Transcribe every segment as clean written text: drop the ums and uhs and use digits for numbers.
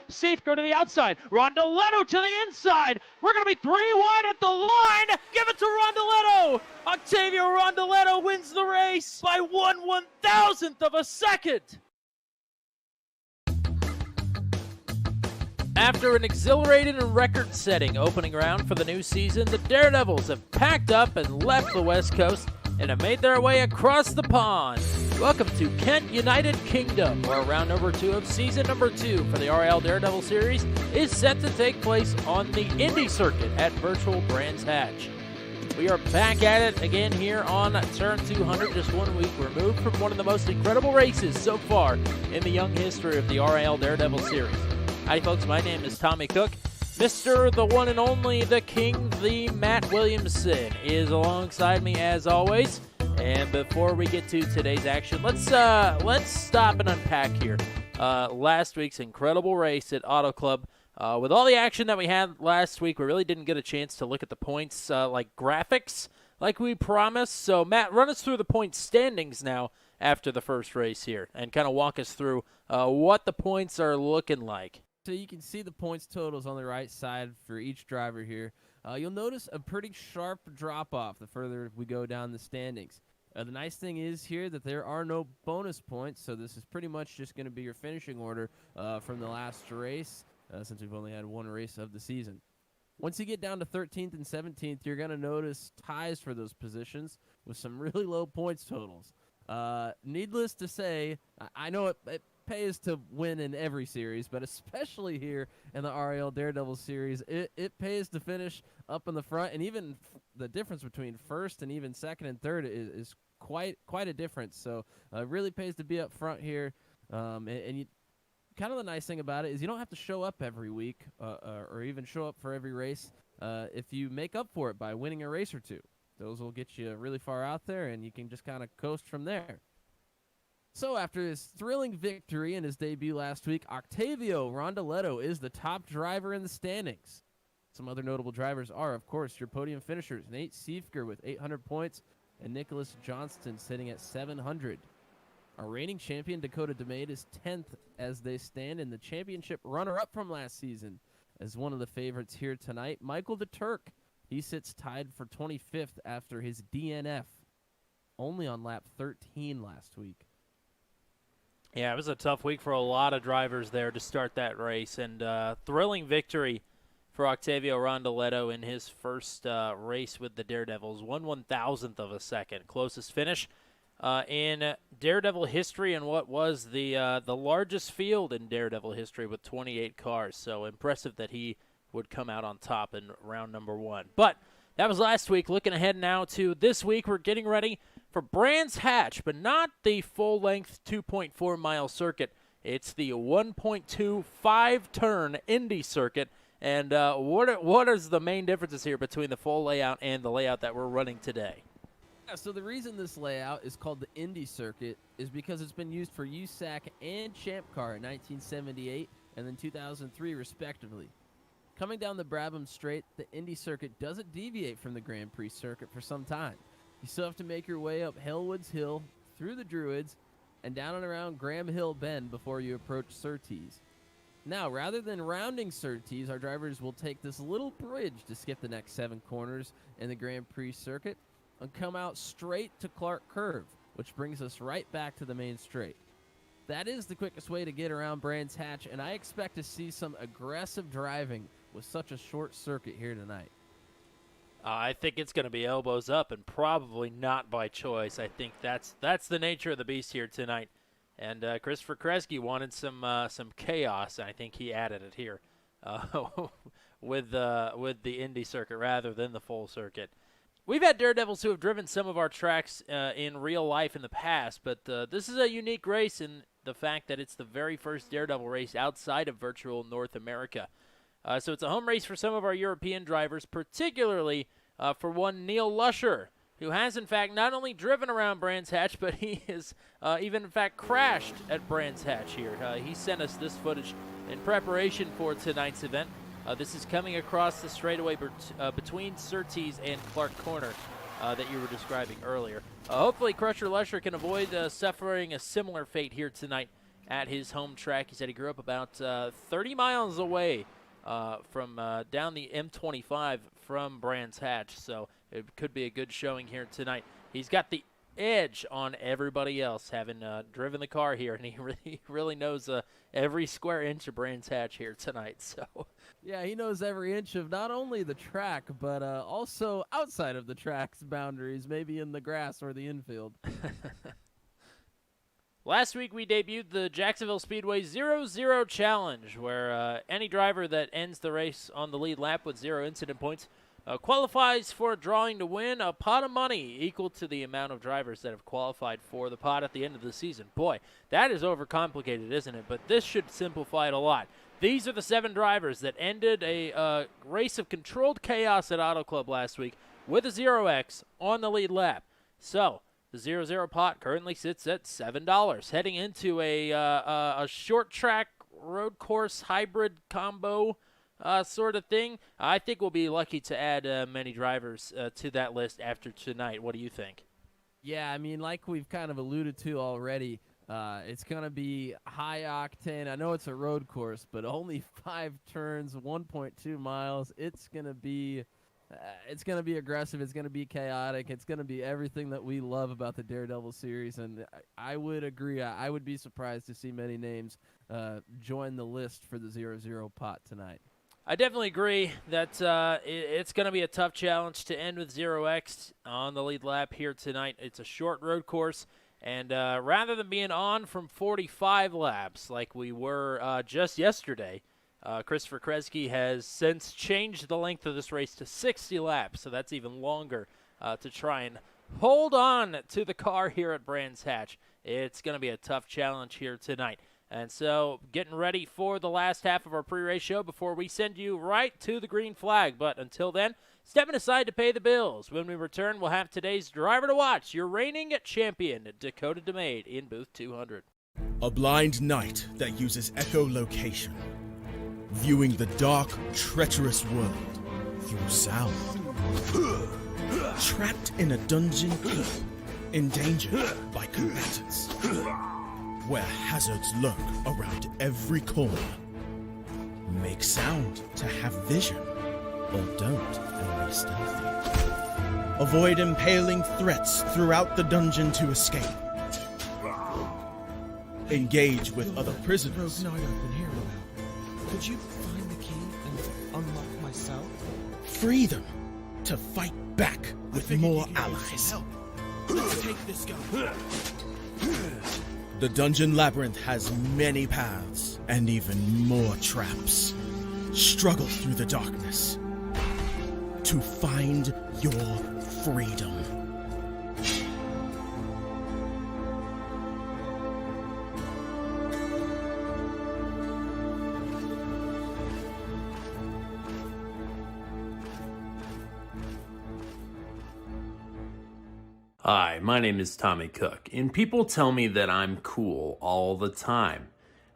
Seifker to the outside. Rondoletto to the inside. We're going to be 3-1 at the line. Give it to Rondoletto. Octavia Rondoletto wins the race by 1/1000th of a second. After an exhilarating and record-setting opening round for the new season, the Daredevils have packed up and left the West Coast and have made their way across the pond. Welcome to Kent, United Kingdom, where round number 2 of season number 2 for the RIL Daredevil Series is set to take place on the Indy Circuit at virtual Brands Hatch. We are back at it again here on turn 200, just 1 week removed from one of the most incredible races so far in the young history of the RIL Daredevil Series. Hi folks, my name is Tommy Cook. Mr. the one and only, the King, the Matt Williamson is alongside me as always. And before we get to today's action, let's stop and unpack here last week's incredible race at Auto Club. With all the action that we had last week, we really didn't get a chance to look at the points like graphics like we promised. So Matt, run us through the point standings now after the first race here and kind of walk us through what the points are looking like. So you can see the points totals on the right side for each driver here. You'll notice a pretty sharp drop-off the further we go down the standings. The nice thing is here that there are no bonus points, so this is pretty much just going to be your finishing order from the last race, since we've only had one race of the season. Once you get down to 13th and 17th, you're going to notice ties for those positions with some really low points totals. Needless to say, I know it pays to win in every series, but especially here in the RIL Daredevil Series, it pays to finish up in the front, and even the difference between first and even second and third is quite a difference. So it really pays to be up front here, and you, kind of the nice thing about it is you don't have to show up every week or even show up for every race if you make up for it by winning a race or two. Those will get you really far out there, and you can just kind of coast from there. So after his thrilling victory in his debut last week, Octavio Rondoletto is the top driver in the standings. Some other notable drivers are, of course, your podium finishers, Nate Seifker with 800 points and Nicholas Johnston sitting at 700. Our reigning champion, Dakota DeMaegd, is 10th as they stand in the championship runner-up from last season. As one of the favorites here tonight, Michael the Turk, he sits tied for 25th after his DNF, only on lap 13 last week. Yeah, it was a tough week for a lot of drivers there to start that race, and thrilling victory for Octavio Rondoletto in his first race with the Daredevils, 1/1000th of a second. Closest finish in Daredevil history and what was the largest field in Daredevil history with 28 cars. So impressive that he would come out on top in round number 1. But that was last week. Looking ahead now to this week, we're getting ready for Brands Hatch, but not the full-length 2.4-mile circuit. It's the 1.25-turn Indy Circuit. And what is the main differences here between the full layout and the layout that we're running today? Yeah, so the reason this layout is called the Indy Circuit is because it's been used for USAC and Champ Car in 1978 and then 2003, respectively. Coming down the Brabham Straight, the Indy Circuit doesn't deviate from the Grand Prix Circuit for some time. You still have to make your way up Hellwoods Hill, through the Druids, and down and around Graham Hill Bend before you approach Surtees. Now, rather than rounding Surtees, our drivers will take this little bridge to skip the next 7 corners in the Grand Prix Circuit and come out straight to Clark Curve, which brings us right back to the main straight. That is the quickest way to get around Brands Hatch, and I expect to see some aggressive driving with such a short circuit here tonight. I think it's going to be elbows up, and probably not by choice. I think that's the nature of the beast here tonight. And Christopher Kresge wanted some chaos, and I think he added it here with the Indy Circuit rather than the full circuit. We've had Daredevils who have driven some of our tracks in real life in the past, but this is a unique race in the fact that it's the very first Daredevil race outside of virtual North America. So it's a home race for some of our European drivers, particularly for one Neil Lusher, who has, in fact, not only driven around Brands Hatch, but he has even, in fact, crashed at Brands Hatch here. He sent us this footage in preparation for tonight's event. This is coming across the straightaway between Surtees and Clark Corner that you were describing earlier. Hopefully, Crusher Lusher can avoid suffering a similar fate here tonight, at his home track. He said he grew up about 30 miles away from down the M25 from Brands Hatch, so it could be a good showing here tonight. He's got the edge on everybody else, having driven the car here, and he really knows every square inch of Brands Hatch here tonight. So, yeah, he knows every inch of not only the track, but also outside of the track's boundaries, maybe in the grass or the infield. Last week we debuted the Jacksonville Speedway 0-0 Challenge, where any driver that ends the race on the lead lap with 0 incident points qualifies for a drawing to win a pot of money equal to the amount of drivers that have qualified for the pot at the end of the season. Boy, that is overcomplicated, isn't it? But this should simplify it a lot. These are the 7 drivers that ended a race of controlled chaos at Auto Club last week with a 0X on the lead lap. So the 0-0 pot currently sits at $7. Heading into a short track road course hybrid combo sort of thing. I think we'll be lucky to add many drivers to that list after tonight. What do you think? Yeah, I mean, like we've kind of alluded to already, it's going to be high octane. I know it's a road course, but only 5 turns, 1.2 miles. It's going to be aggressive. It's going to be chaotic. It's going to be everything that we love about the Daredevil series. And I would agree. I would be surprised to see many names join the list for the 0-0 pot tonight. I definitely agree that it's going to be a tough challenge to end with 0X on the lead lap here tonight. It's a short road course, and rather than being on from 45 laps like we were just yesterday, Christopher Kresge has since changed the length of this race to 60 laps, so that's even longer to try and hold on to the car here at Brands Hatch. It's going to be a tough challenge here tonight. And so getting ready for the last half of our pre-race show before we send you right to the green flag. But until then, stepping aside to pay the bills. When we return, we'll have today's driver to watch, your reigning champion, Dakota DeMaegd, in booth 200. A blind knight that uses echolocation, viewing the dark, treacherous world through sound. Trapped in a dungeon, endangered by combatants, where hazards lurk around every corner. Make sound to have vision, or don't and be stealthy. Avoid impaling threats throughout the dungeon to escape. Engage with other prisoners. Rogue Knight I've been hearing about. Could you find the key and unlock my cell? Free them to fight back with more allies. Let's take this guy. The Dungeon Labyrinth has many paths and even more traps. Struggle through the darkness to find your freedom. Hi, my name is Tommy Cook, and people tell me that I'm cool all the time.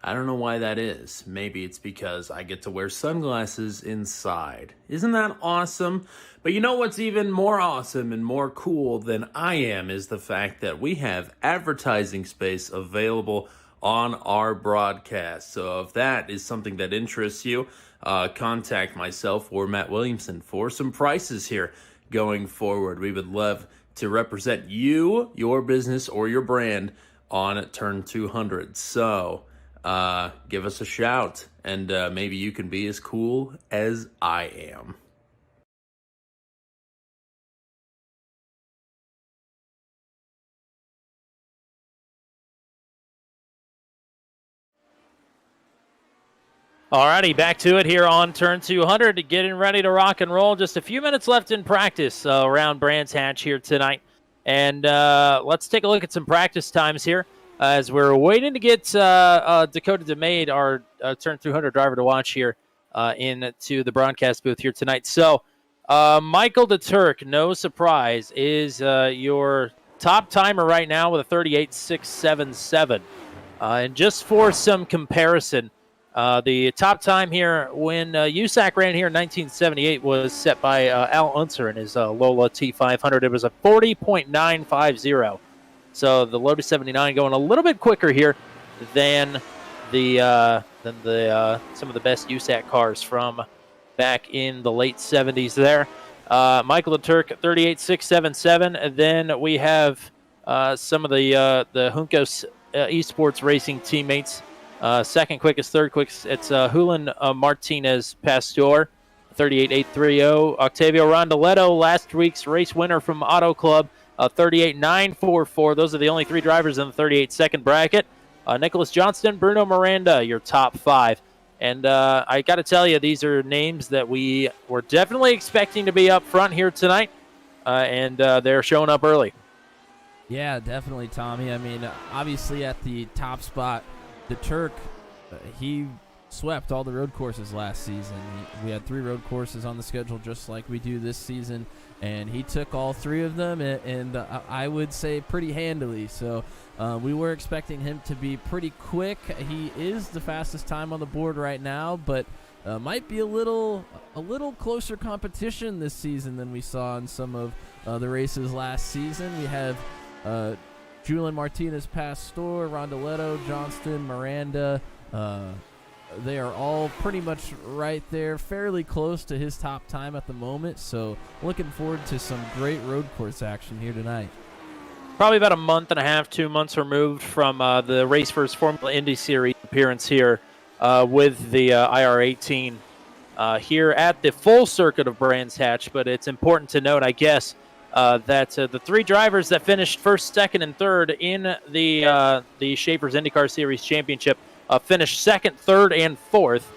I don't know why that is. Maybe it's because I get to wear sunglasses inside. Isn't that awesome? But you know what's even more awesome and more cool than I am is the fact that we have advertising space available on our broadcast. So if that is something that interests you, contact myself or Matt Williamson for some prices here going forward. We would love to represent you, your business, or your brand on Turn 200. So give us a shout, and maybe you can be as cool as I am. Alrighty, back to it here on Turn 200, getting ready to rock and roll. Just a few minutes left in practice around Brands Hatch here tonight. And let's take a look at some practice times here as we're waiting to get Dakota DeMaegd, our Turn 200 driver to watch here, into the broadcast booth here tonight. So Michael DeTurk, no surprise, is your top timer right now with a 38.677. And just for some comparison, the top time here when USAC ran here in 1978 was set by Al Unser in his Lola T500. It was a 40.950. So the Lotus 79 going a little bit quicker here than some of the best USAC cars from back in the late 70s there. Michael the Turk, 38.677. And then we have some of the Juncos Esports Racing teammates. Second quickest, third quickest, it's Julian Martinez Pastor, 38.830. Octavio Rondoletto, last week's race winner from Auto Club, 38.944. Those are the only three drivers in the 38-second bracket. Nicholas Johnston, Bruno Miranda, your top five. And I got to tell you, these are names that we were definitely expecting to be up front here tonight, and they're showing up early. Yeah, definitely, Tommy. I mean, obviously at the top spot, the Turk, he swept all the road courses last season. We had 3 road courses on the schedule just like we do this season, and he took all 3 of them, and I would say pretty handily. So we were expecting him to be pretty quick. He is the fastest time on the board right now, but might be a little closer competition this season than we saw in some of the races last season. We have Julian Martinez Pastor, Rondoletto, Johnston, Miranda. They are all pretty much right there, fairly close to his top time at the moment. So looking forward to some great road course action here tonight. Probably about a month and a half, 2 months removed from the Race First Formula Indy Series appearance here with the IR18 here at the full circuit of Brands Hatch. But it's important to note, I guess, that the 3 drivers that finished first, second, and third in the Schaefer's IndyCar Series Championship finished second, third, and fourth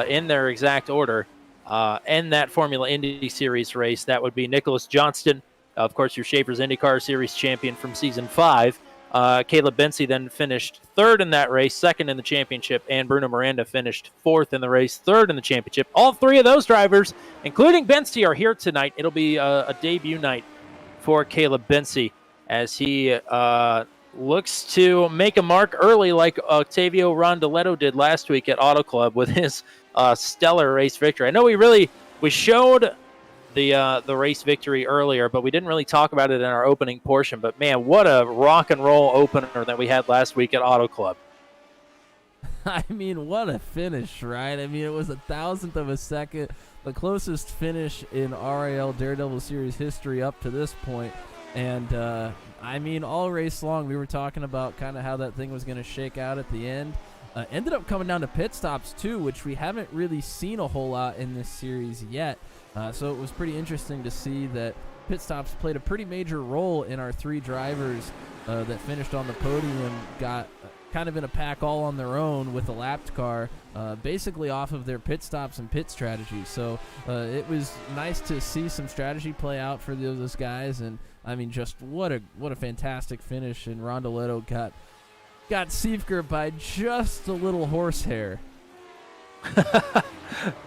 in their exact order in that Formula Indy Series race. That would be Nicholas Johnston, of course, your Schaefer's IndyCar Series champion from Season 5. Caleb Bency then finished third in that race, second in the championship, and Bruno Miranda finished fourth in the race, third in the championship. All 3 of those drivers, including Bency, are here tonight. It'll be a debut night for Caleb Bency as he looks to make a mark early like Octavio Rondoletto did last week at Auto Club with his stellar race victory. I know we showed the race victory earlier, but we didn't really talk about it in our opening portion. But, man, what a rock and roll opener that we had last week at Auto Club. I mean, what a finish, right? I mean, it was 1,000th of a second, the closest finish in RIL Daredevil Series history up to this point. And, I mean, all race long, we were talking about kind of how that thing was going to shake out at the end. Ended up coming down to pit stops, too, which we haven't really seen a whole lot in this series yet. So it was pretty interesting to see that pit stops played a pretty major role in our 3 drivers that finished on the podium, got kind of in a pack all on their own with a lapped car, basically off of their pit stops and pit strategy. So it was nice to see some strategy play out for those guys, and I mean, just what a fantastic finish. And Rondoletto got Siefker by just a little horsehair.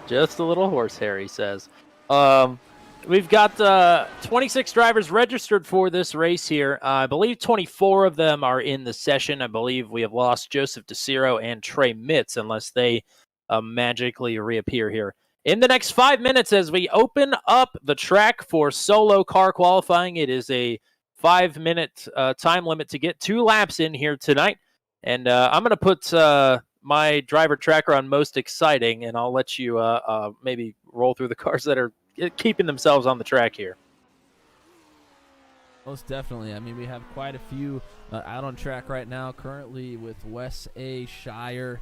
Just a little horsehair, he says. We've got 26 drivers registered for this race here. I believe 24 of them are in the session. I believe we have lost Joseph DeCiro and Trey Mitz unless they magically reappear here in the next 5 minutes as we open up the track for solo car qualifying. It is a 5-minute time limit to get 2 laps in here tonight. And I'm going to put my driver tracker on most exciting, and I'll let you maybe roll through the cars that are keeping themselves on the track here. Most definitely. I mean, we have quite a few out on track right now, currently with Wes A. Shire.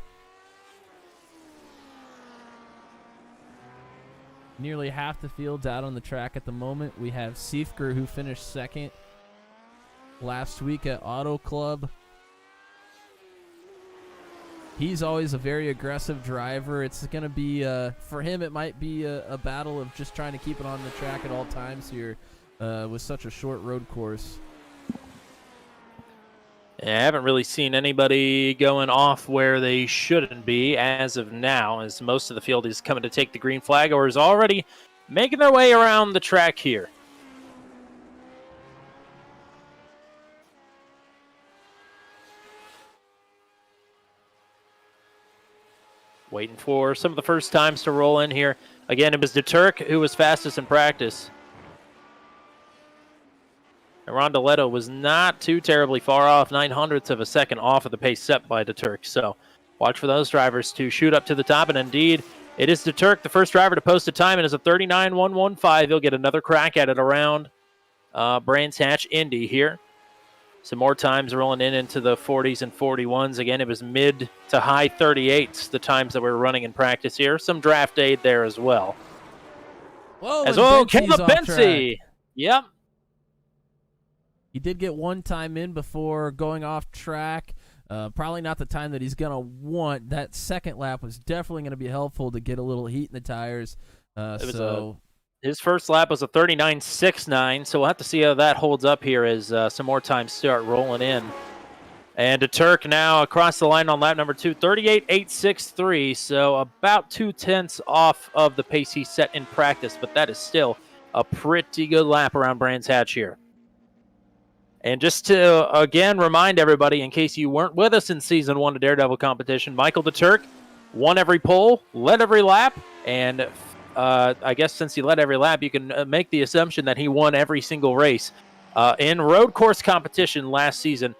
Nearly half the field's out on the track at the moment. We have Siefker, who finished second last week at Auto Club. He's always a very aggressive driver. It's going to be, for him, it might be a battle of just trying to keep it on the track at all times here with such a short road course. Yeah, I haven't really seen anybody going off where they shouldn't be as of now, as most of the field is coming to take the green flag or is already making their way around the track here. Waiting for some of the first times to roll in here. Again, it was the Turk who was fastest in practice. Rondoletto was not too terribly far off, 900ths of a second off of the pace set by DeTurk. So watch for those drivers to shoot up to the top, and indeed, it is DeTurk, the first driver to post a time. It is a 39.115. He'll get another crack at it around Brands Hatch Indy here. Some more times rolling into the 40s and 41s. Again, it was mid to high 38s, the times that we were running in practice here. Some draft aid there as well. Whoa, as well, Caleb Bensey. Bensey. Yep. He did get one time in before going off track. Probably not the time that he's going to want. That second lap was definitely going to be helpful to get a little heat in the tires. His first lap was a 39.69, so we'll have to see how that holds up here as some more times start rolling in. And DeTurk now across the line on lap number 2, 38.863, so about 2/10 off of the pace he set in practice, but that is still a pretty good lap around Brands Hatch here. And just to, again, remind everybody, in case you weren't with us in Season 1 of Daredevil competition, Michael DeTurk won every pole, led every lap, and I guess since he led every lap, you can make the assumption that he won every single race in road course competition last season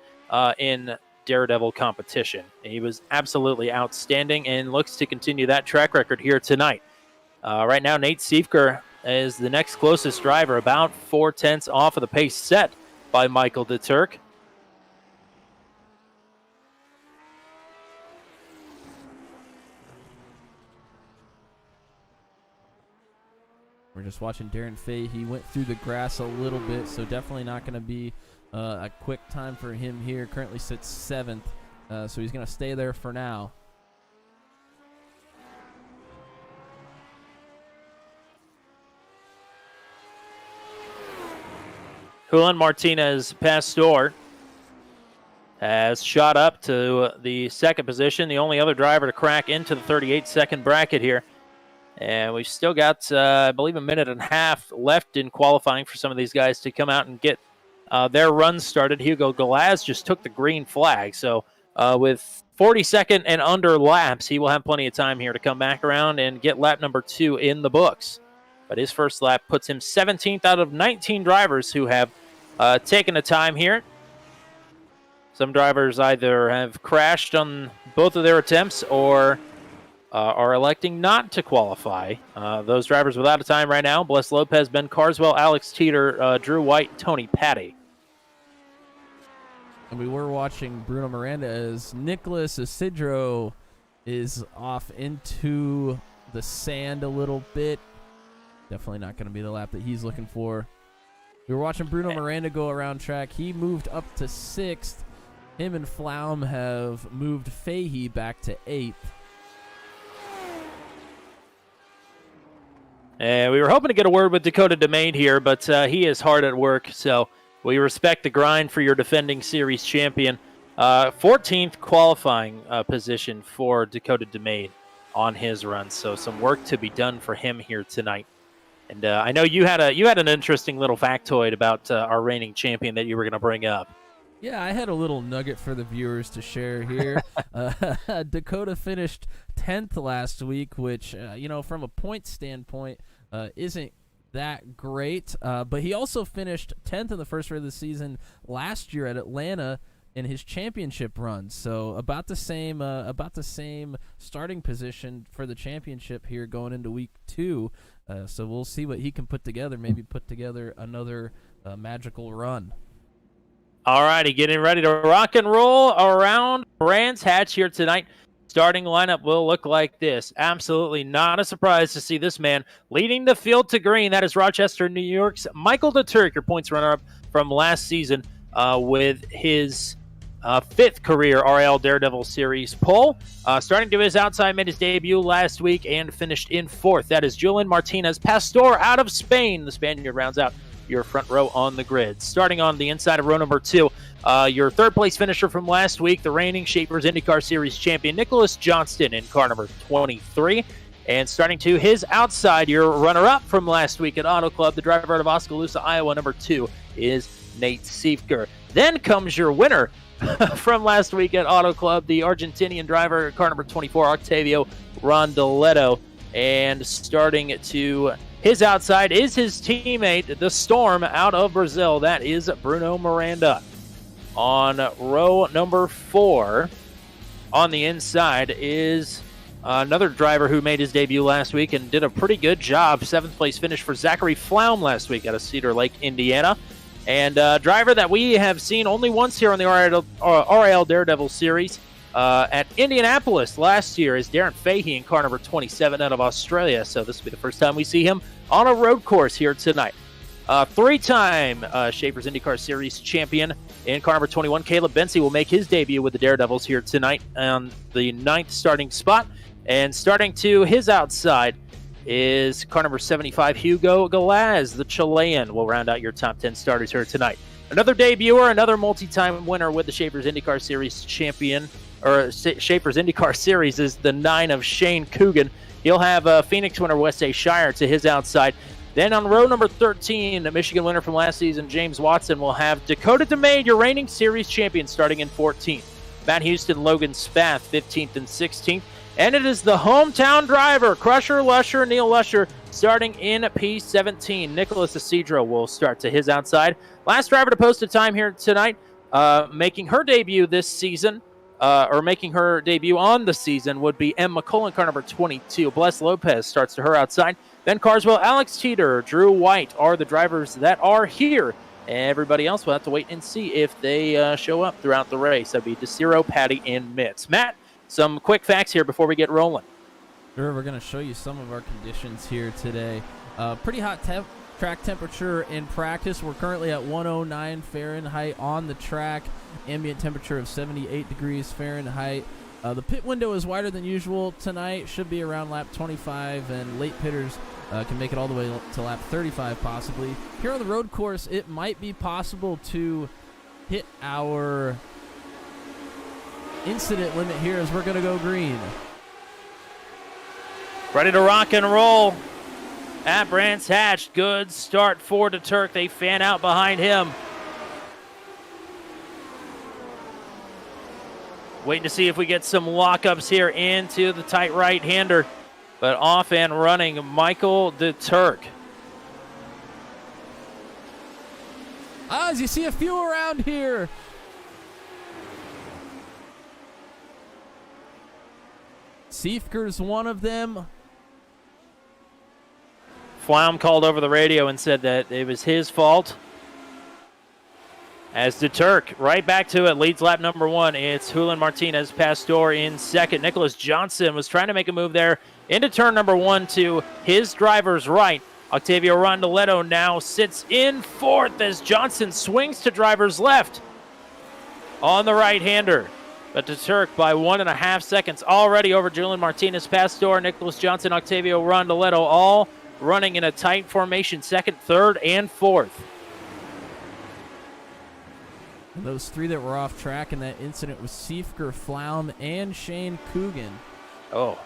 in Daredevil competition. He was absolutely outstanding and looks to continue that track record here tonight. Right now, Nate Siefker is the next closest driver, about 4/10 off of the pace set by Michael DeTurk. We're just watching Darren Fahey. He went through the grass a little bit, so definitely not going to be a quick time for him here. Currently sits 7th, so he's going to stay there for now. Julian Martinez Pastor has shot up to the second position, the only other driver to crack into the 38-second bracket here. And we've still got, I believe, a minute and a half left in qualifying for some of these guys to come out and get their runs started. Hugo Galaz just took the green flag. So with 42nd and under laps, he will have plenty of time here to come back around and get lap number 2 in the books. But his first lap puts him 17th out of 19 drivers who have taken a time here. Some drivers either have crashed on both of their attempts or are electing not to qualify. Those drivers without a time right now: Wes Lopez, Ben Carswell, Alex Teeter, Drew White, Tony Patty. And we were watching Bruno Miranda as Nicholas Isidro is off into the sand a little bit. Definitely not going to be the lap that he's looking for. We were watching Bruno Miranda go around track. He moved up to 6th. Him and Flaum have moved Fahey back to 8th. And we were hoping to get a word with Dakota DeMaegd here, but he is hard at work, so we respect the grind for your defending series champion. 14th qualifying position for Dakota DeMaegd on his run, so some work to be done for him here tonight. And I know you had an interesting little factoid about our reigning champion that you were going to bring up. Yeah, I had a little nugget for the viewers to share here. Dakota finished 10th last week, which, from a point standpoint, isn't that great. But he also finished 10th in the first race of the season last year at Atlanta in his championship run. So about the same starting position for the championship here going into week 2. So we'll see what he can put together. Maybe put together another magical run. All righty, getting ready to rock and roll around Brands Hatch here tonight. Starting lineup will look like this. Absolutely not a surprise to see this man leading the field to green. That is Rochester, New York's Michael DeTurk, your points runner-up from last season with his 5th career RIL Daredevil Series pole. Starting to his outside, made his debut last week and finished in 4th. That is Julian Martinez Pastor out of Spain. The Spaniard rounds out your front row on the grid. Starting on the inside of row number 2, your 3rd place finisher from last week, the reigning Shapers IndyCar Series champion, Nicholas Johnston in car number 23. And starting to his outside, your runner-up from last week at Auto Club, the driver out of Oskaloosa, Iowa, number 2 is Nate Siefker. Then comes your winner from last week at Auto Club, the Argentinian driver, car number 24, Octavio Rondoletto. And starting to His outside is his teammate, the Storm, out of Brazil. That is Bruno Miranda. On row number 4, on the inside, is another driver who made his debut last week and did a pretty good job. 7th place finish for Zachary Flaum last week out of Cedar Lake, Indiana. And a driver that we have seen only once here on the RIL Daredevil Series at Indianapolis last year is Darren Fahey in car number 27 out of Australia. So this will be the first time we see him on a road course here tonight. 3-time Schaefer's IndyCar Series champion in car number 21, Caleb Bensey, will make his debut with the Daredevils here tonight on the 9th starting spot. And starting to his outside is car number 75, Hugo Galaz, the Chilean, will round out your top 10 starters here tonight. Another debuter, another multi-time winner with the Schaefer's IndyCar Series champion, or Schaefer's IndyCar Series, is the 9 of Shane Coogan. He'll have Phoenix winner Wes A. Shire to his outside. Then on row number 13, the Michigan winner from last season, James Watson, will have Dakota DeMaegd, your reigning series champion, starting in 14th. Matt Houston, Logan Spath, 15th and 16th. And it is the hometown driver, Crusher Lusher, Neil Lusher, starting in P17. Nicholas Isidro will start to his outside. Last driver to post a time here tonight, making her debut this season, or making her debut on the season, would be M. McCullen, car number 22. Wes Lopez starts to her outside. Ben Carswell, Alex Teeter, Drew White are the drivers that are here. Everybody else will have to wait and see if they show up throughout the race. That'd be DeCiro, Patty, and Mitz. Matt, some quick facts here before we get rolling. Sure, we're going to show you some of our conditions here today. Pretty hot track temperature in practice. We're currently at 109 Fahrenheit on the track. Ambient temperature of 78 degrees Fahrenheit. The pit window is wider than usual tonight. Should be around lap 25, and late pitters can make it all the way to lap 35 possibly. Here on the road course, it might be possible to hit our incident limit here as we're going to go green. Ready to rock and roll at Brands Hatch. Good start for DeTurk. They fan out behind him. Waiting to see if we get some lockups here into the tight right-hander. But off and running, Michael DeTurk. As you see a few around here. Siefker's one of them. Flaum called over the radio and said that it was his fault. As DeTurk, right back to it, leads lap number 1. It's Julian Martinez Pastor in second. Nicholas Johnson was trying to make a move there into turn number 1 to his driver's right. Octavio Rondoletto now sits in fourth as Johnson swings to driver's left on the right-hander. But DeTurk by 1.5 seconds already over Julian Martinez Pastor, Nicholas Johnson, Octavio Rondoletto, all running in a tight formation, second, third, and fourth. And those 3 that were off track in that incident was Siefker, Flaum, and Shane Coogan. Oh.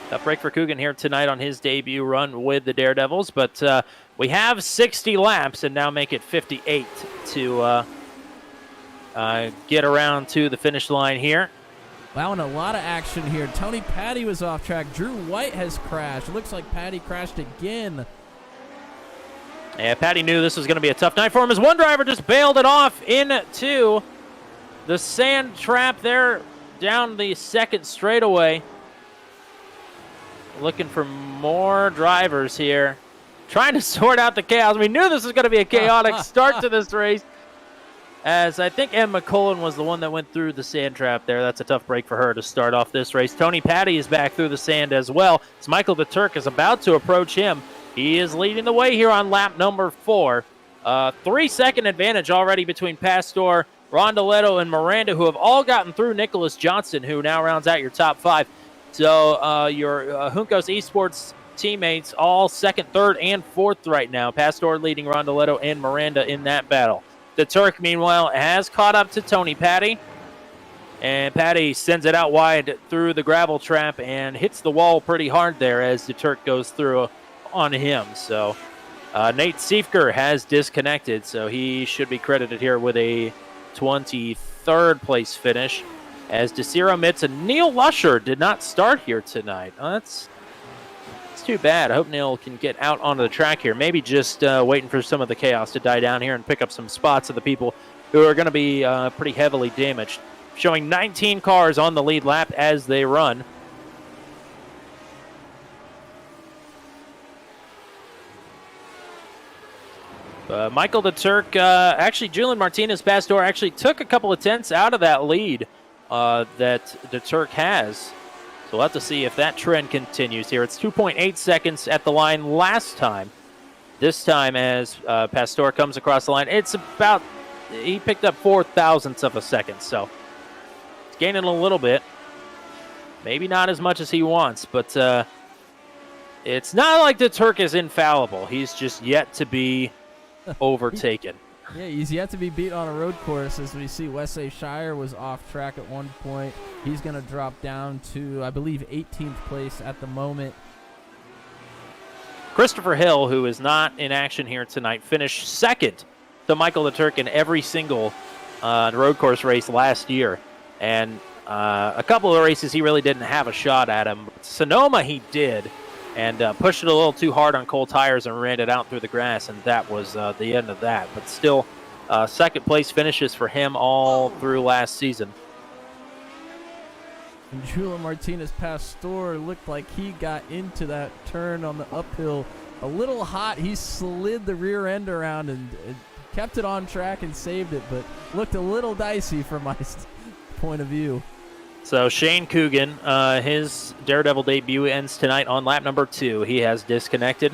Tough break for Coogan here tonight on his debut run with the Daredevils. But we have 60 laps and now make it 58 to get around to the finish line here. Wow, and a lot of action here. Tony Patty was off track. Drew White has crashed. It looks like Patty crashed again. Yeah, Patty knew this was going to be a tough night for him as one driver just bailed it off into the sand trap there down the second straightaway. Looking for more drivers here. Trying to sort out the chaos. We knew this was going to be a chaotic start to this race. As I think Em McCullen was the one that went through the sand trap there. That's a tough break for her to start off this race. Tony Patty is back through the sand as well. As Michael DeTurk is about to approach him. He is leading the way here on lap number 4. 3-second advantage already between Pastor, Rondoletto, and Miranda, who have all gotten through Nicholas Johnson, who now rounds out your top 5. So your Juncos Esports teammates all second, third, and fourth right now. Pastor leading Rondoletto and Miranda in that battle. DeTurk, meanwhile, has caught up to Tony Patty. And Patty sends it out wide through the gravel trap and hits the wall pretty hard there as DeTurk goes through on him. So Nate Siefker has disconnected, so he should be credited here with a 23rd place finish. As DeCiro Mitz and Neil Lusher did not start here tonight. That's That's too bad. I hope Neil can get out onto the track here. Maybe just waiting for some of the chaos to die down here and pick up some spots of the people who are going to be pretty heavily damaged. Showing 19 cars on the lead lap as they run. Michael the Turk, actually Julian Martinez Pastor actually took a couple of tenths out of that lead that the Turk has. So we'll have to see if that trend continues here. It's 2.8 seconds at the line last time. This time as Pastor comes across the line, it's about, he picked up 0.04 of a second. So it's gaining a little bit. Maybe not as much as he wants, but it's not like the Turk is infallible. He's just yet to be overtaken. Yeah, he's yet to be beat on a road course. As we see, Wesley Shire was off track at one point. He's going to drop down to, I believe, 18th place at the moment. Christopher Hill, who is not in action here tonight, finished second to Michael the Turk in every single road course race last year. And a couple of races he really didn't have a shot at him. Sonoma he did. And pushed it a little too hard on cold tires and ran it out through the grass, and that was the end of that. But still, second place finishes for him all through last season. And Julian Martinez Pastor looked like he got into that turn on the uphill a little hot. He slid the rear end around and kept it on track and saved it, but looked a little dicey from my point of view. So Shane Coogan, his Daredevil debut ends tonight on lap number 2. He has disconnected.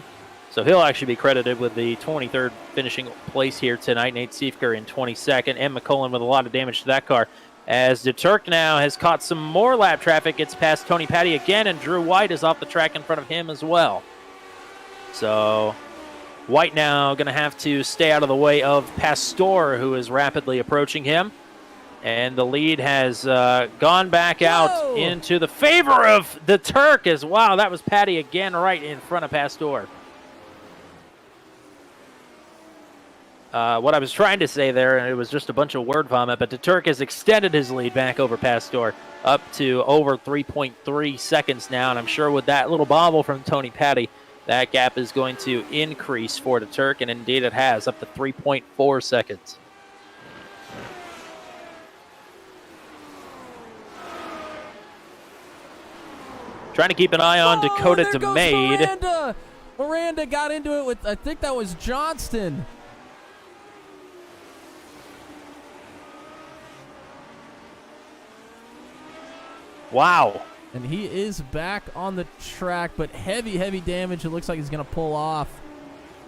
So he'll actually be credited with the 23rd finishing place here tonight. Nate Siefker in 22nd. And McCullen with a lot of damage to that car. As the Turk now has caught some more lap traffic. Gets past Tony Petty again, and Drew White is off the track in front of him as well. So White now going to have to stay out of the way of Pastor, who is rapidly approaching him. And the lead has gone back out into the favor of the Turk as wow. That was Patty again right in front of Pastor. What I was trying to say there, and it was just a bunch of word vomit, but the Turk has extended his lead back over Pastor up to over 3.3 seconds now. And I'm sure with that little bobble from Tony Petty, that gap is going to increase for the Turk. And indeed it has, up to 3.4 seconds. Trying to keep an eye on Dakota DeMaegd. Miranda got into it with, I think that was Johnston. Wow. And he is back on the track, but heavy damage. It looks like he's going to pull off.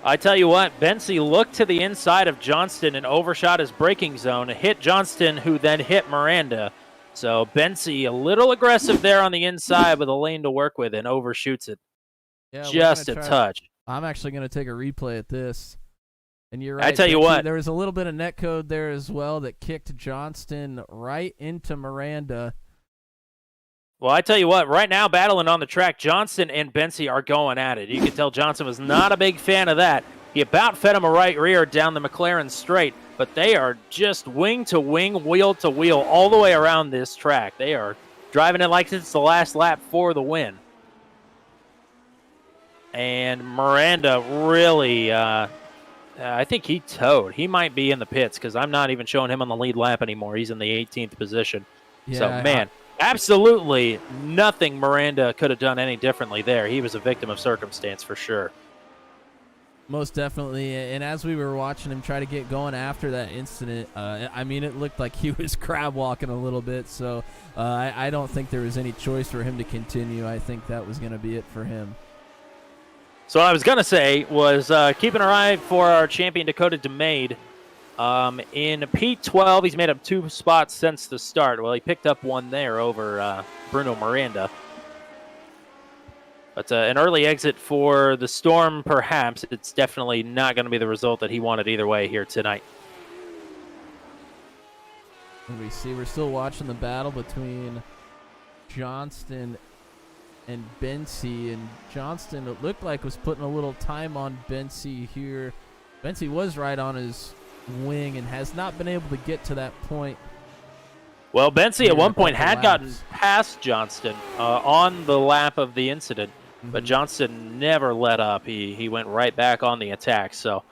I tell you what, Bensey looked to the inside of Johnston and overshot his braking zone, hit Johnston, who then hit Miranda. So Bensey a little aggressive there on the inside with a lane to work with and overshoots it. Yeah, just a touch. I'm actually going to take a replay at this. And you're right. I tell you what. There was a little bit of net code there as well that kicked Johnston right into Miranda. Well, I tell you what, right now battling on the track, Johnston and Bensey are going at it. You can tell Johnston was not a big fan of that. He about fed him a right rear down the McLaren straight, but they are just wing to wing, wheel to wheel, all the way around this track. They are driving it like it's the last lap for the win. And Miranda really, I think he towed. He might be in the pits because I'm not even showing him on the lead lap anymore. He's in the 18th position. Yeah, so, man, absolutely nothing Miranda could have done any differently there. He was a victim of circumstance for sure. Most definitely, and as we were watching him try to get going after that incident, I mean, it looked like he was crab walking a little bit, so I don't think there was any choice for him to continue. I think that was going to be it for him. So what I was going to say was keeping our eye for our champion Dakota DeMaegd. In P12, he's made up 2 spots since the start. Well, he picked up one there over Bruno Miranda. But an early exit for the Storm, perhaps. It's definitely not going to be the result that he wanted either way here tonight. And we see we're still watching the battle between Johnston and Bensey. And Johnston, it looked like, was putting a little time on Bensey here. Bensey was right on his wing and has not been able to get to that point. Well, Bensey at one point had gotten past Johnston on the lap of the incident. but Johnston never let up. He went right back on the attack. So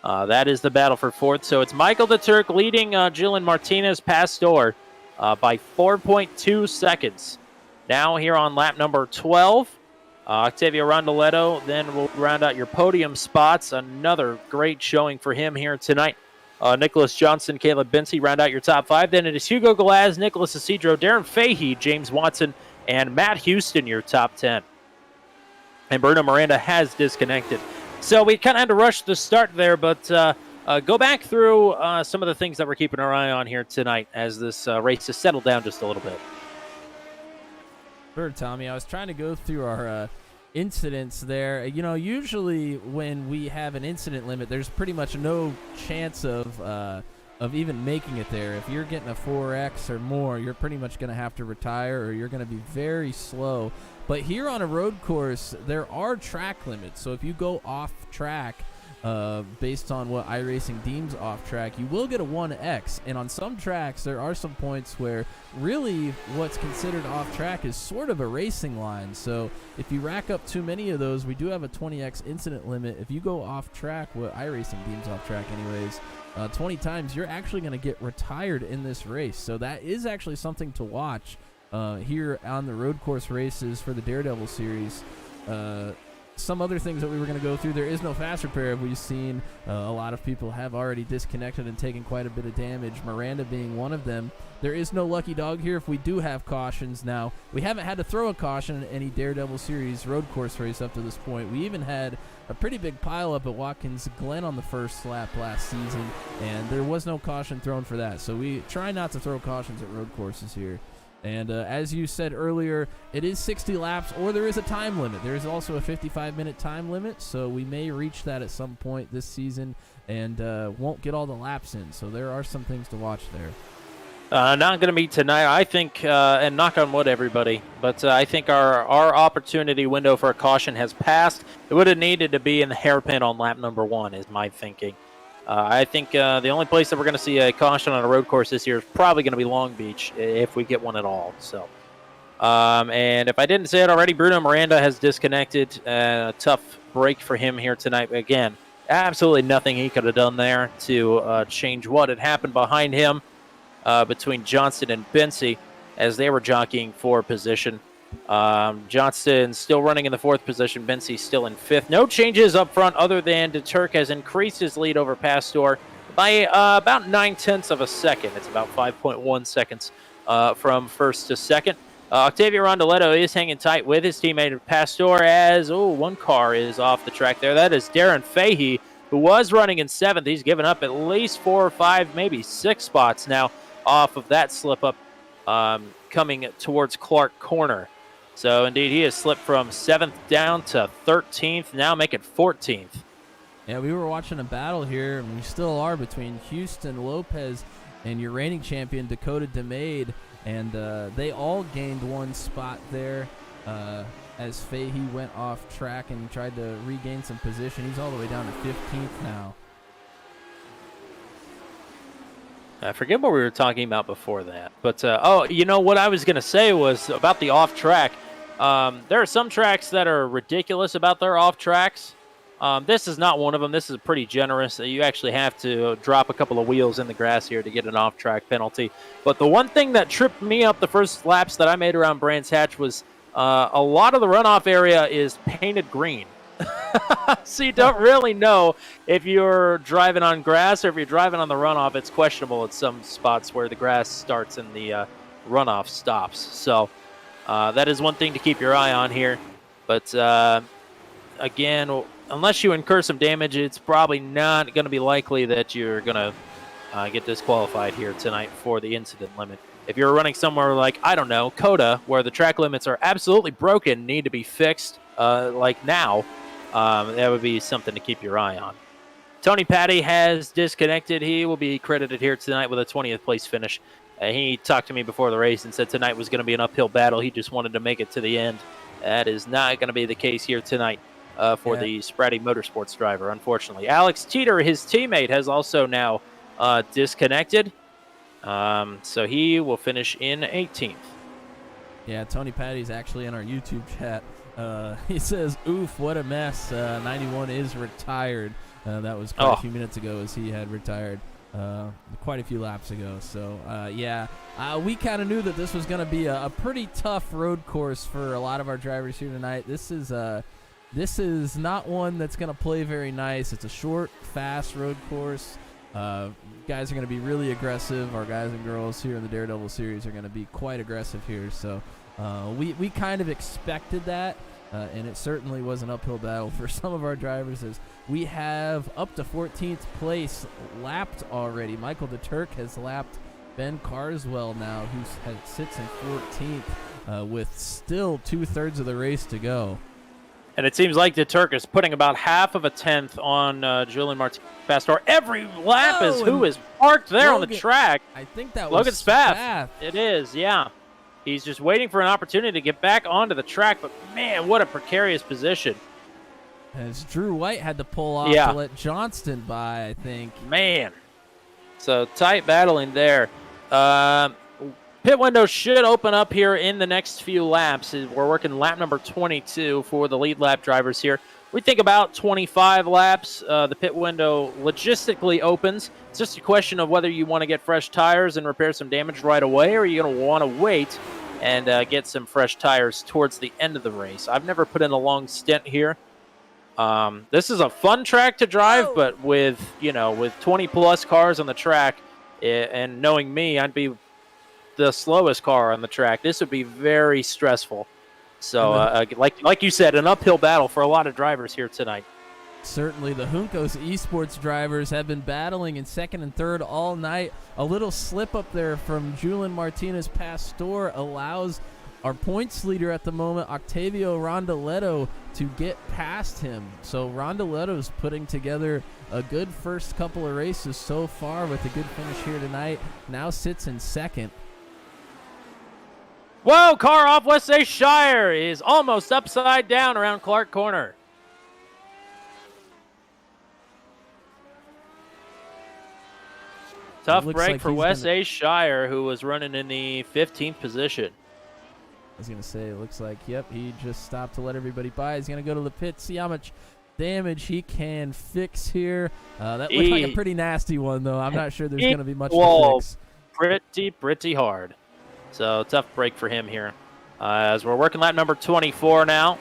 that is the battle for fourth. So it's Michael the Turk leading Jillian Martinez Pastor by 4.2 seconds. Now here on lap number 12, Octavia Rondoletto then will round out your podium spots. Another great showing for him here tonight. Nicholas Johnson, Caleb Binsey round out your top 5. Then it is Hugo Galaz, Nicholas Isidro, Darren Fahey, James Watson, and Matt Houston, your top 10. And Bruno Miranda has disconnected. So we kind of had to rush the start there, but go back through some of the things that we're keeping our eye on here tonight as this race has settled down just a little bit. Sure, Tommy. I was trying to go through our incidents there. You know, usually when we have an incident limit, there's pretty much no chance of even making it there. If you're getting a 4X or more, you're pretty much going to have to retire, or you're going to be very slow. But here on a road course, there are track limits. So if you go off track, based on what iRacing deems off track, you will get a 1X. And on some tracks, there are some points where really what's considered off track is sort of a racing line. So if you rack up too many of those, we do have a 20X incident limit. If you go off track, what iRacing deems off track anyways, 20 times, you're actually going to get retired in this race. So that is actually something to watch here on the road course races for the Daredevil Series. Some other things that we were going to go through, there is no fast repair. We've seen a lot of people have already disconnected and taken quite a bit of damage, Miranda being one of them. There is no lucky dog here if we do have cautions. Now, we haven't had to throw a caution in any Daredevil Series road course race up to this point. We even had a pretty big pile up at Watkins Glen on the first lap last season, and there was no caution thrown for that. So we try not to throw cautions at road courses here. And as you said earlier, it is 60 laps, or there is a time limit. There is also a 55-minute time limit, so we may reach that at some point this season and won't get all the laps in. So there are some things to watch there. Not going to be tonight, I think, and knock on wood, everybody, but I think our opportunity window for a caution has passed. It would have needed to be in the hairpin on lap number 1, is my thinking. I think the only place that we're going to see a caution on a road course this year is probably going to be Long Beach, if we get one at all. So, and if I didn't say it already, Bruno Miranda has disconnected. A tough break for him here tonight. Again, absolutely nothing he could have done there to change what had happened behind him between Johnston and Binsey as they were jockeying for position. Johnston still running in the 4th position. Binsey still in 5th. No changes up front other than DeTurk has increased his lead over Pastor by about 9/10 of a second. It's about 5.1 seconds from 1st to 2nd. Octavia Rondoletto is hanging tight with his teammate Pastor as, one car is off the track there. That is Darren Fahey, who was running in 7th. He's given up at least 4 or 5, maybe 6 spots now off of that slip up coming towards Clark Corner. So, indeed, he has slipped from 7th down to 13th, now making 14th. Yeah, we were watching a battle here, and we still are, between Houston Lopez and your reigning champion, Dakota DeMaegd, and they all gained 1 spot there as Fahey went off track and tried to regain some position. He's all the way down to 15th now. I forget what we were talking about before that. But, what I was going to say was about the off-track. There are some tracks that are ridiculous about their off-tracks. This is not one of them. This is pretty generous. You actually have to drop a couple of wheels in the grass here to get an off-track penalty. But the one thing that tripped me up the first laps that I made around Brands Hatch was a lot of the runoff area is painted green. So you don't really know if you're driving on grass or if you're driving on the runoff. It's questionable at some spots where the grass starts and the runoff stops. So that is one thing to keep your eye on here. But again, unless you incur some damage, it's probably not going to be likely that you're going to get disqualified here tonight for the incident limit. If you're running somewhere like, I don't know, Coda, where the track limits are absolutely broken, need to be fixed, like now, that would be something to keep your eye on. Tony Patty has disconnected. He will be credited here tonight with a 20th place finish. He talked to me before the race and said tonight was going to be an uphill battle. He just wanted to make it to the end. That is not going to be the case here tonight for the Spratty Motorsports driver, unfortunately. Alex Teeter, his teammate, has also now disconnected. So he will finish in 18th. Yeah, Tony Patty's actually in our YouTube chat. He says, oof, what a mess. 91 is retired. That was quite a few minutes ago as he had retired quite a few laps ago. So, we kind of knew that this was going to be a pretty tough road course for a lot of our drivers here tonight. This is not one that's going to play very nice. It's a short, fast road course. Guys are going to be really aggressive. Our guys and girls here in the Daredevil Series are going to be quite aggressive here. So we kind of expected that, and it certainly was an uphill battle for some of our drivers as we have up to 14th place lapped already. Michael DeTurk has lapped Ben Carswell now, who sits in 14th with still 2/3 of the race to go. And it seems like DeTurk is putting about half of a tenth on Julian Martinez Pastor. Every lap who is parked there on the track. I think that Logan was Spath. It is, yeah. He's just waiting for an opportunity to get back onto the track, but man, what a precarious position. As Drew White had to pull off to let Johnston by, I think. Man. So tight battling there. Pit window should open up here in the next few laps. We're working lap number 22 for the lead lap drivers here. We think about 25 laps. The pit window logistically opens. It's just a question of whether you want to get fresh tires and repair some damage right away, or you're going to want to wait and get some fresh tires towards the end of the race. I've never put in a long stint here. This is a fun track to drive, but with 20-plus cars on the track, and knowing me, I'd be the slowest car on the track. This would be very stressful. So, like you said, an uphill battle for a lot of drivers here tonight. Certainly, the Juncos Esports drivers have been battling in second and third all night. A little slip up there from Julian Martinez Pastor allows our points leader at the moment, Octavio Rondoletto, to get past him. So Rondoletto's putting together a good first couple of races so far with a good finish here tonight. Now sits in second. Whoa, car off West A Shire is almost upside down around Clark Corner. Tough break like for Wes A Shire, who was running in the 15th position. I was going to say, it looks like, he just stopped to let everybody by. He's going to go to the pit, see how much damage he can fix here. That looked like a pretty nasty one, though. I'm not sure there's going to be much to fix. Pretty hard. So, tough break for him here. As we're working lap number 24 now.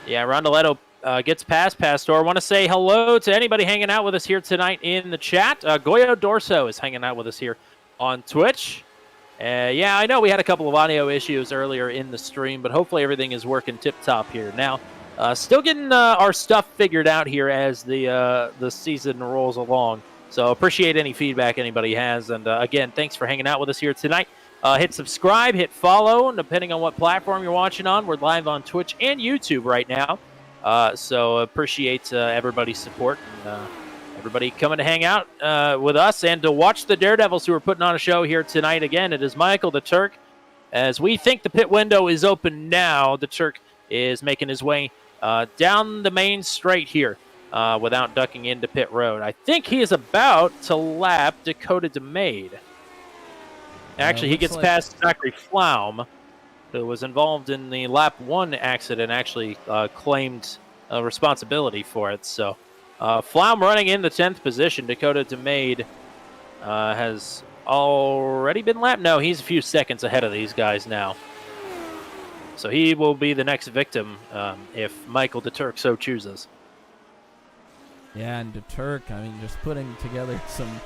Yeah, Rondoletto gets past Pastor. I want to say hello to anybody hanging out with us here tonight in the chat. Goyo Dorso is hanging out with us here on Twitch. I know we had a couple of audio issues earlier in the stream, but hopefully everything is working tip-top here. Now, still getting our stuff figured out here as the season rolls along. So appreciate any feedback anybody has. And again, thanks for hanging out with us here tonight. Hit subscribe, hit follow, depending on what platform you're watching on. We're live on Twitch and YouTube right now. So appreciate everybody's support. And, everybody coming to hang out with us and to watch the Daredevils who are putting on a show here tonight. Again, it is Michael DeTurk. As we think the pit window is open now, DeTurk is making his way down the main straight here without ducking into pit road. I think he is about to lap Dakota DeMaegd. Actually, he gets past Zachary Flaum, who was involved in the lap 1 accident, actually claimed responsibility for it. So Flaum running in the 10th position. Dakota DeMaegd has already been lapped. No, he's a few seconds ahead of these guys now. So he will be the next victim if Michael DeTurk so chooses. Yeah, and DeTurk, just putting together some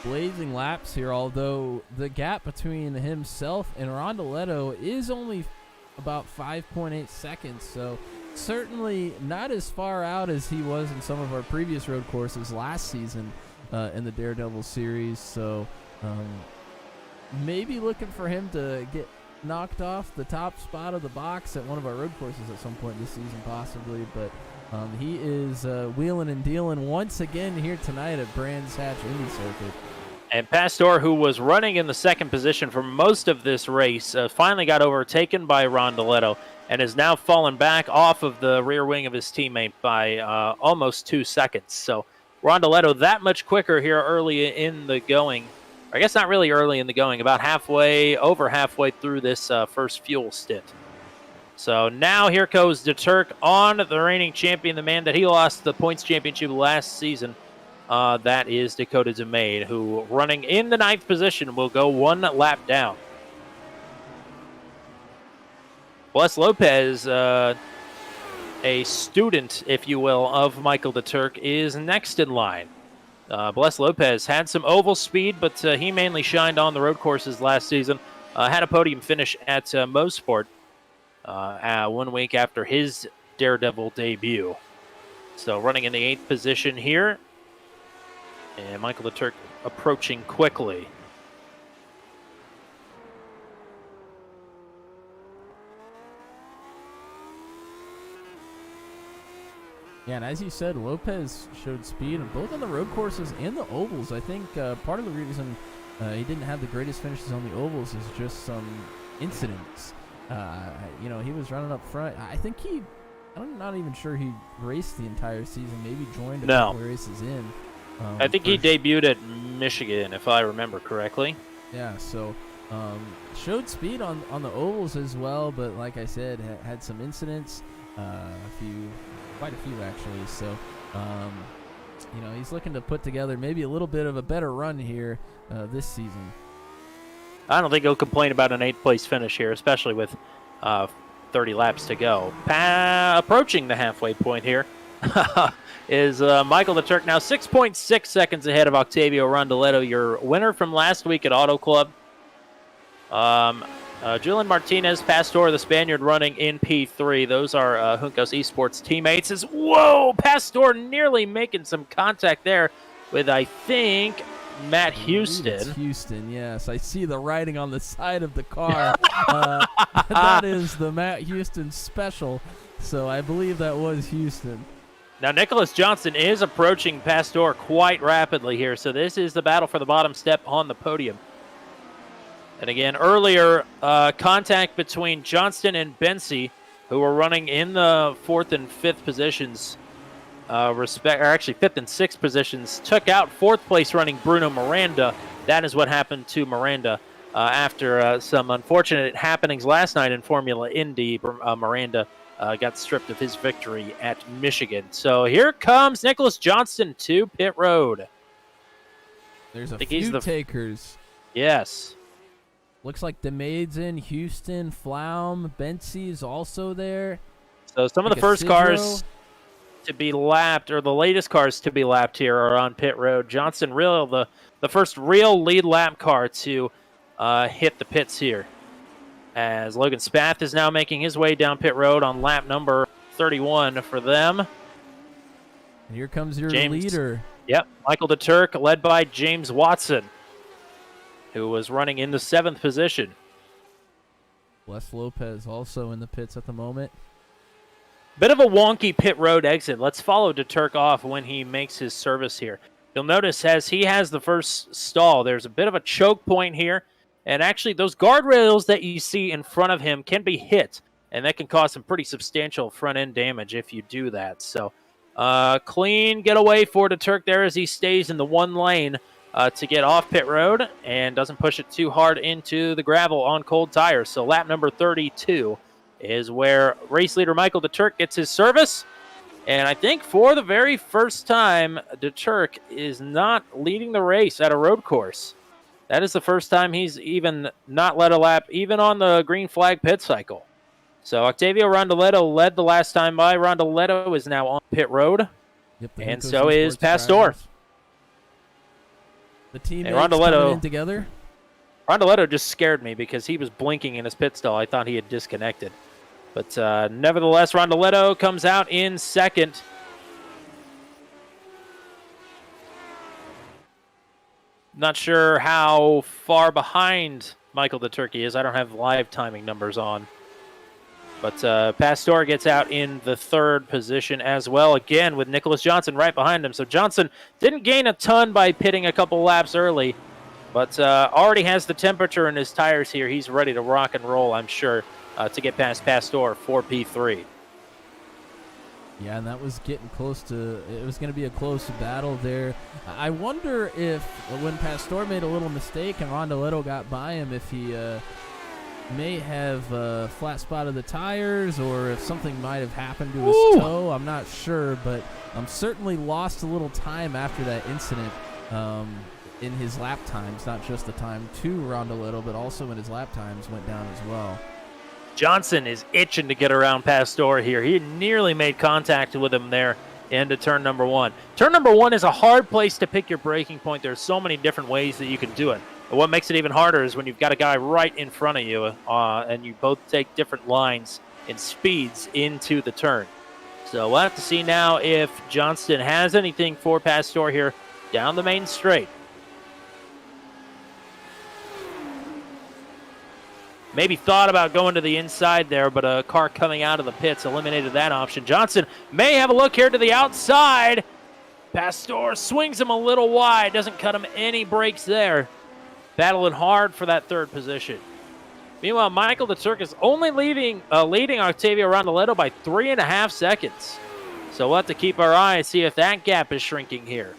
blazing laps here, although the gap between himself and Rondoletto is only about 5.8 seconds, so certainly not as far out as he was in some of our previous road courses last season in the Daredevil Series. So maybe looking for him to get knocked off the top spot of the box at one of our road courses at some point this season possibly, but he is wheeling and dealing once again here tonight at Brands Hatch Indy Circuit. And Pastor, who was running in the second position for most of this race, finally got overtaken by Rondoletto and has now fallen back off of the rear wing of his teammate by almost 2 seconds. So Rondoletto that much quicker here early in the going, I guess not really early in the going, about over halfway through this first fuel stint. So now here goes DeTurk on the reigning champion, the man that he lost the points championship last season. That is Dakota DeMaegd, who running in the 9th position will go 1 lap down. Wes Lopez, a student, if you will, of Michael DeTurk, is next in line. Bless Lopez had some oval speed, but he mainly shined on the road courses last season. Had a podium finish at Mosport 1 week after his Daredevil debut. So running in the 8th position here. And Michael DeTurk approaching quickly. Yeah, and as you said, Lopez showed speed both on the road courses and the ovals. I think part of the reason he didn't have the greatest finishes on the ovals is just some incidents. He was running up front. I think I'm not even sure he raced the entire season. Maybe joined a couple races in. I think he debuted at Michigan, if I remember correctly. Yeah, so showed speed on the ovals as well, but like I said, had some incidents, quite a few actually. So, he's looking to put together maybe a little bit of a better run here this season. I don't think he'll complain about an 8th place finish here, especially with 30 laps to go. Approaching the halfway point here. Is Michael DeTurk now 6.6 seconds ahead of Octavio Rondoletto, your winner from last week at Auto Club. Julian Martinez, Pastor, the Spaniard, running in P3. Those are Juncos Esports teammates. Whoa, Pastor nearly making some contact there with, I think, Matt Houston. It's Houston, yes. I see the writing on the side of the car. That is the Matt Houston special, so I believe that was Houston. Now, Nicholas Johnson is approaching Pastor quite rapidly here, so this is the battle for the bottom step on the podium. And again, earlier, contact between Johnston and Bensi, who were running in the 4th and 5th positions, actually 5th and 6th positions, took out 4th place running Bruno Miranda. That is what happened to Miranda after some unfortunate happenings last night in Formula Indy. Miranda got stripped of his victory at Michigan. So here comes Nicholas Johnston to pit road. There's a few takers. Yes. Looks like DeMaegd's in, Houston, Flaum, Bensi's also there. So some of the first cars to be lapped, or the latest cars to be lapped here, are on pit road. Johnston RIL, the first real lead lap car to hit the pits here. As Logan Spath is now making his way down pit road on lap number 31 for them. And here comes your leader. Yep, Michael DeTurk, led by James Watson, who was running in the 7th position. Wes Lopez also in the pits at the moment. Bit of a wonky pit road exit. Let's follow DeTurk off when he makes his service here. You'll notice as he has the first stall, there's a bit of a choke point here. And actually, those guardrails that you see in front of him can be hit, and that can cause some pretty substantial front-end damage if you do that. So, clean getaway for DeTurk there as he stays in the 1 lane to get off pit road and doesn't push it too hard into the gravel on cold tires. So, lap number 32 is where race leader Michael DeTurk gets his service. And I think for the very first time, DeTurk is not leading the race at a road course. That is the first time he's even not led a lap, even on the green flag pit cycle. So Octavia Rondoletto led the last time by. Rondoletto is now on pit road. Yep, and so is Pastor. The teammates coming in together. Rondoletto just scared me because he was blinking in his pit stall. I thought he had disconnected. But nevertheless, Rondoletto comes out in 2nd. Not sure how far behind Michael DeTurk is. I don't have live timing numbers on. But Pastor gets out in the 3rd position as well, again with Nicholas Johnson right behind him. So Johnson didn't gain a ton by pitting a couple laps early, but already has the temperature in his tires here. He's ready to rock and roll, I'm sure, to get past Pastor for P3. Yeah, and that was getting close to – it was going to be a close battle there. I wonder if when Pastor made a little mistake and Rondoletto got by him, if he may have flat spotted the tires or if something might have happened to his toe. I'm not sure, but certainly lost a little time after that incident in his lap times, not just the time to Rondoletto, but also in his lap times went down as well. Johnson is itching to get around Pastor here. He nearly made contact with him there into turn number 1. Turn number 1 is a hard place to pick your braking point. There's so many different ways that you can do it. But what makes it even harder is when you've got a guy right in front of you and you both take different lines and speeds into the turn. So we'll have to see now if Johnston has anything for Pastor here down the main straight. Maybe thought about going to the inside there, but a car coming out of the pits eliminated that option. Johnson may have a look here to the outside. Pastor swings him a little wide, doesn't cut him any brakes there. Battling hard for that third position. Meanwhile, Michael DeTurk is only leading Octavia Rondoletto by 3.5 seconds. So we'll have to keep our eye and see if that gap is shrinking here.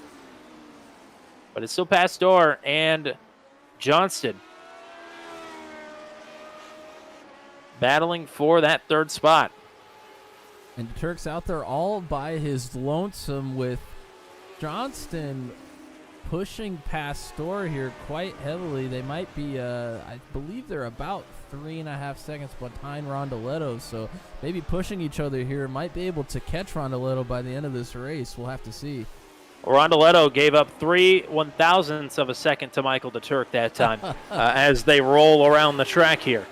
But it's still Pastor and Johnston battling for that third spot. And DeTurk's out there all by his lonesome with Johnston pushing Pastor here quite heavily. They might be, I believe they're about 3.5 seconds behind Rondoletto, so maybe pushing each other here might be able to catch Rondoletto by the end of this race. We'll have to see. Rondoletto gave up 3/1000ths of a second to Michael DeTurk that time as they roll around the track here.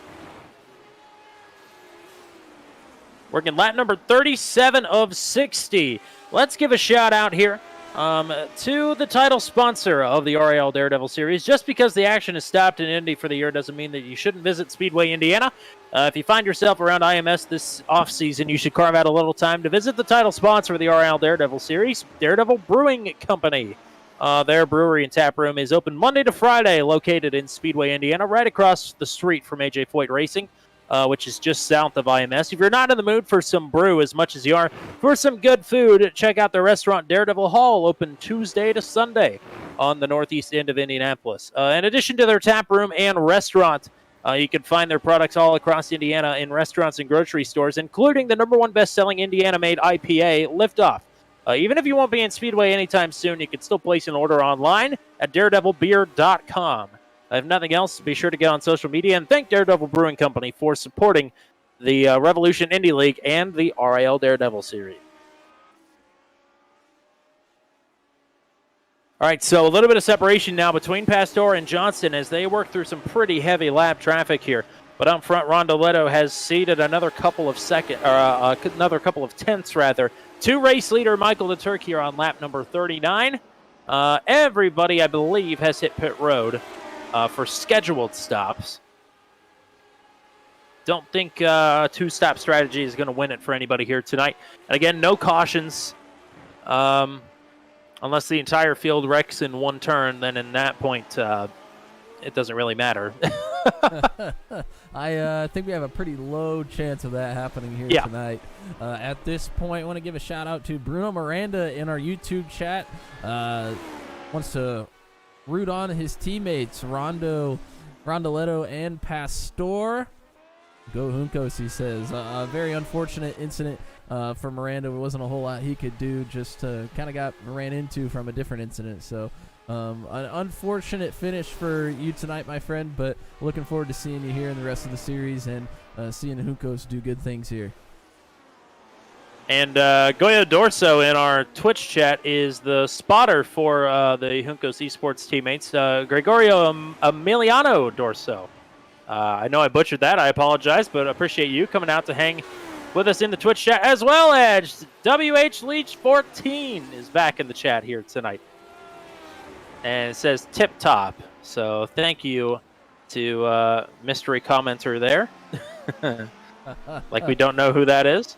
Working lap number 37 of 60. Let's give a shout out here to the title sponsor of the RIL Daredevil Series. Just because the action is stopped in Indy for the year doesn't mean that you shouldn't visit Speedway, Indiana. If you find yourself around IMS this offseason, you should carve out a little time to visit the title sponsor of the RIL Daredevil Series, Daredevil Brewing Company. Their brewery and tap room is open Monday to Friday, located in Speedway, Indiana, right across the street from AJ Foyt Racing. Which is just south of IMS. If you're not in the mood for some brew as much as you are for some good food, check out their restaurant, Daredevil Hall, open Tuesday to Sunday on the northeast end of Indianapolis. In addition to their tap room and restaurant, you can find their products all across Indiana in restaurants and grocery stores, including the #1 best-selling Indiana-made IPA, Liftoff. Even if you won't be in Speedway anytime soon, you can still place an order online at daredevilbeer.com. If nothing else, be sure to get on social media and thank Daredevil Brewing Company for supporting the Revolution Indy League and the RIL Daredevil Series. All right, so a little bit of separation now between Pastor and Johnston as they work through some pretty heavy lap traffic here. But up front, Rondoletto has ceded another couple of tenths to race leader Michael DeTurk here on lap number 39. Everybody, I believe, has hit pit road for scheduled stops. Don't think two-stop strategy is going to win it for anybody here tonight. And again, no cautions. Unless the entire field wrecks in one turn, then in that point, it doesn't really matter. I think we have a pretty low chance of that happening here tonight. At this point, I want to give a shout-out to Bruno Miranda in our YouTube chat. Wants to root on his teammates, Rondoletto, and Pastor. Go Juncos, he says. A very unfortunate incident for Miranda. There wasn't a whole lot he could do, just kind of ran into from a different incident. So an unfortunate finish for you tonight, my friend, but looking forward to seeing you here in the rest of the series and seeing Juncos do good things here. And Goyo Dorso in our Twitch chat is the spotter for the Juncos Esports teammates, Gregorio Emiliano Dorso. I know I butchered that. I apologize, but appreciate you coming out to hang with us in the Twitch chat, as well as WH Leach 14 is back in the chat here tonight. And it says tip top. So thank you to mystery commenter there. Like we don't know who that is.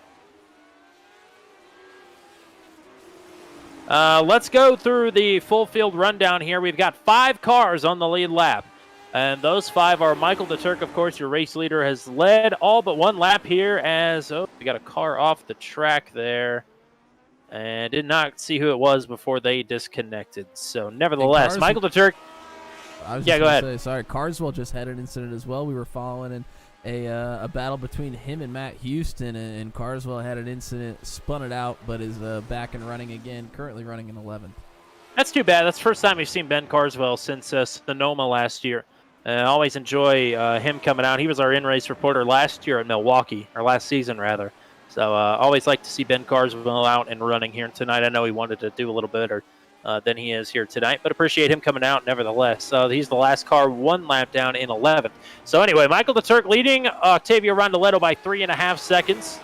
Let's go through the full field rundown here. We've got 5 cars on the lead lap. And those 5 are Michael DeTurk, of course, your race leader, has led all but one lap here as, we got a car off the track there. and did not see who it was before they disconnected. So nevertheless, Michael DeTurk. Go ahead. Sorry, Carswell just had an incident as well. We were following in a battle between him and Matt Houston, and Carswell had an incident, spun it out, but is back and running again, currently running in 11th. That's too bad. That's the first time we've seen Ben Carswell since Sonoma last year. Always enjoy him coming out. He was our in-race reporter last year at Milwaukee, or last season, rather. So always like to see Ben Carswell out and running here tonight. I know he wanted to do a little better than he is here tonight, but appreciate him coming out nevertheless. He's the last car, 1 lap down in 11th. So anyway, Michael DeTurk leading Octavia Rondoletto by 3.5 seconds.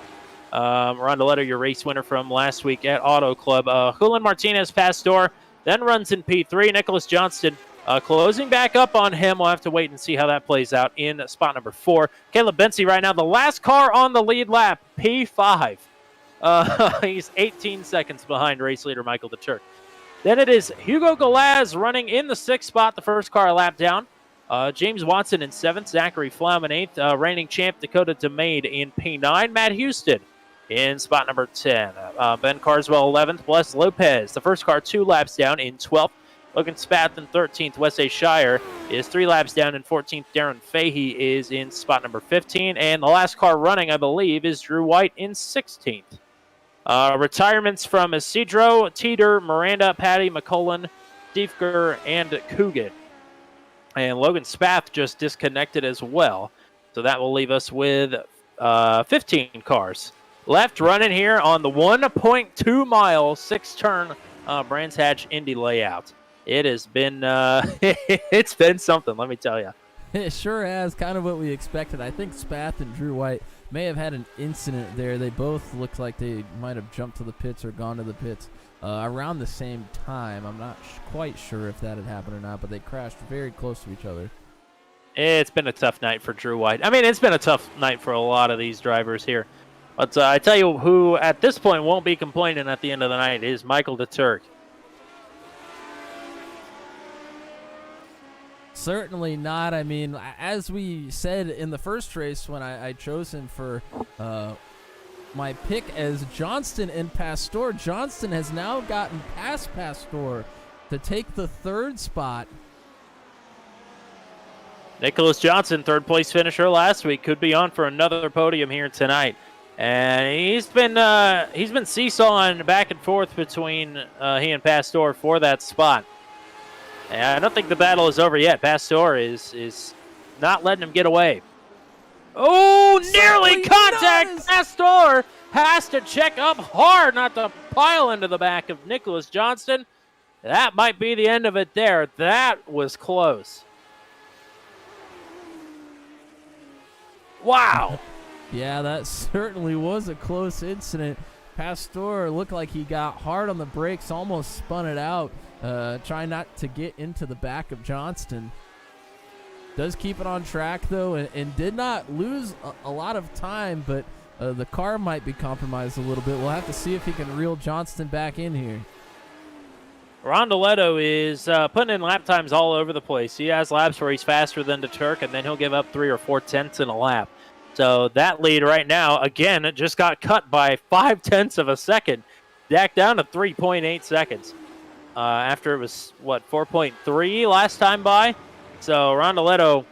Rondoletto, your race winner from last week at Auto Club. Julian Martinez Pastor then runs in P3. Nicholas Johnston closing back up on him. We'll have to wait and see how that plays out in spot number 4. Caleb Bency right now, the last car on the lead lap, P5. He's 18 seconds behind race leader Michael DeTurk. Then it is Hugo Galaz running in the 6th spot, the first car a lap down. James Watson in 7th, Zachary Flaum in 8th, reigning champ Dakota DeMaegd in P9, Matt Houston in spot number 10. Ben Carswell 11th, Wes Lopez, the first car 2 laps down in 12th. Logan Spath in 13th, Wes A. Shire is 3 laps down in 14th. Darren Fahey is in spot number 15. And the last car running, I believe, is Drew White in 16th. Retirements from Isidro, Teeter, Miranda, Patty, McCullen, Diefker, and Coogan. And Logan Spath just disconnected as well. So that will leave us with 15 cars left running here on the 1.2 mile 6-turn Brands Hatch Indy layout. It has been it's been something, let me tell you. It sure has, kind of what we expected. I think Spath and Drew White may have had an incident there. They both looked like they might have jumped to the pits or gone to the pits around the same time. I'm not quite sure if that had happened or not, but they crashed very close to each other. It's been a tough night for Drew White. I mean, it's been a tough night for a lot of these drivers here. But I tell you who at this point won't be complaining at the end of the night is Michael DeTurk. Certainly not. I mean, as we said in the first race when I chose him for my pick as Johnston and Pastor, Johnston has now gotten past Pastor to take the 3rd spot. Nicholas Johnson, 3rd place finisher last week, could be on for another podium here tonight. And he's been seesawing back and forth between he and Pastor for that spot. And I don't think the battle is over yet. Pastor is not letting him get away. Oh, nearly contact! Pastor has to check up hard not to pile into the back of Nicholas Johnston. That might be the end of it there. That was close. Wow. Yeah, that certainly was a close incident. Pastor looked like he got hard on the brakes, almost spun it out, trying not to get into the back of Johnston. Does keep it on track, though, and did not lose a lot of time, but the car might be compromised a little bit. We'll have to see if he can reel Johnston back in here. Rondoletto is putting in lap times all over the place. He has laps where he's faster than DeTurk, and then he'll give up 3 or 4 tenths in a lap. So that lead right now, again, it just got cut by 5 tenths of a second, back down to 3.8 seconds. After it was, 4.3 last time by? So Rondoletto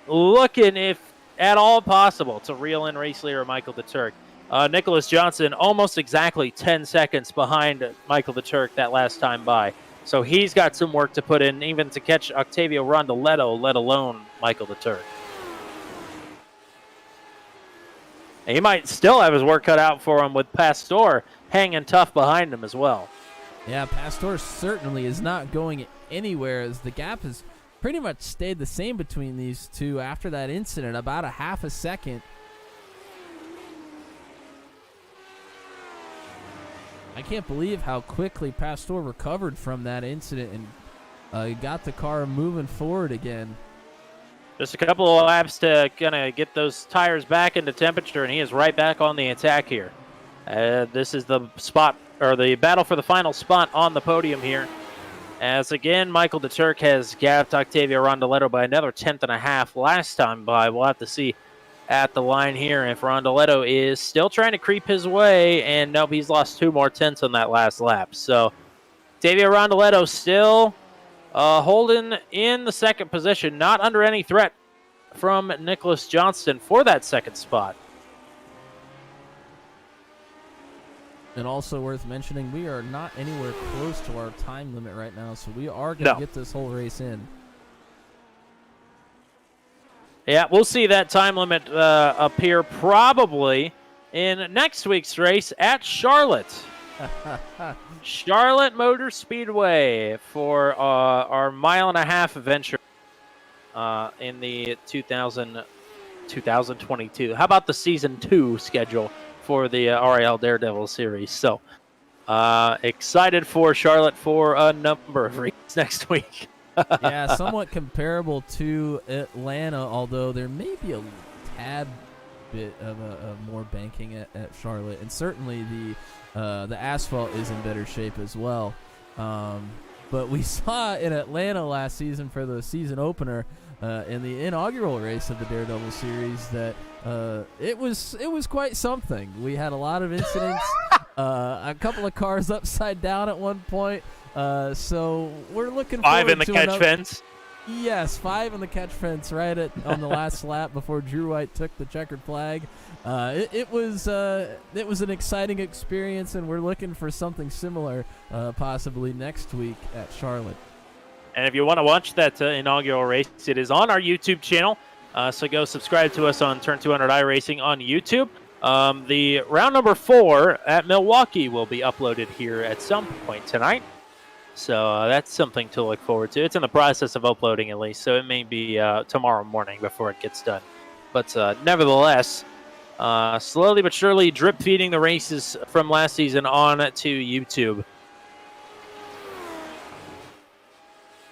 looking, if at all possible, to reel in race leader Michael DeTurk. Nicholas Johnson almost exactly 10 seconds behind Michael DeTurk that last time by. So he's got some work to put in even to catch Octavio Rondoletto, let alone Michael DeTurk. He might still have his work cut out for him with Pastor hanging tough behind him as well. Yeah, Pastor certainly is not going anywhere, as the gap has pretty much stayed the same between these two after that incident, about a half a second. I can't believe how quickly Pastor recovered from that incident and got the car moving forward again. Just a couple of laps to kind of get those tires back into temperature, and he is right back on the attack here. This is the spot, or the battle for the final spot on the podium here. As again, Michael DeTurk has gapped Octavia Rondoletto by another 10th and a half last time by. We'll have to see at the line here. If Rondoletto is still trying to creep his way, and nope, he's lost 2 more tenths on that last lap. So Octavia Rondoletto still holding in the second position, not under any threat from Nicholas Johnston for that second spot. And also worth mentioning, we are not anywhere close to our time limit right now, so we are going to get this whole race in. Yeah, we'll see that time limit appear probably in next week's race at Charlotte. Charlotte Motor Speedway for our 1.5-mile adventure in the 2022. How about the Season 2 schedule for the RIL Daredevil Series? So excited for Charlotte for a number of reasons next week. Yeah, somewhat comparable to Atlanta, although there may be a tad bit of a more banking at Charlotte, and certainly the asphalt is in better shape as well. But we saw in Atlanta last season for the season opener in the inaugural race of the Daredevil Series that it was quite something. We had a lot of incidents, a couple of cars upside down at one point. So we're looking 5 forward in the to catch fence. Yes, 5 in the catch fence right on the last lap before Drew White took the checkered flag. It was an exciting experience, and we're looking for something similar possibly next week at Charlotte. And if you want to watch that inaugural race, it is on our YouTube channel. So go subscribe to us on Turn 200 iRacing on YouTube. The round number 4 at Milwaukee will be uploaded here at some point tonight. So that's something to look forward to. It's in the process of uploading at least, so it may be tomorrow morning before it gets done. But nevertheless, slowly but surely drip feeding the races from last season on to YouTube.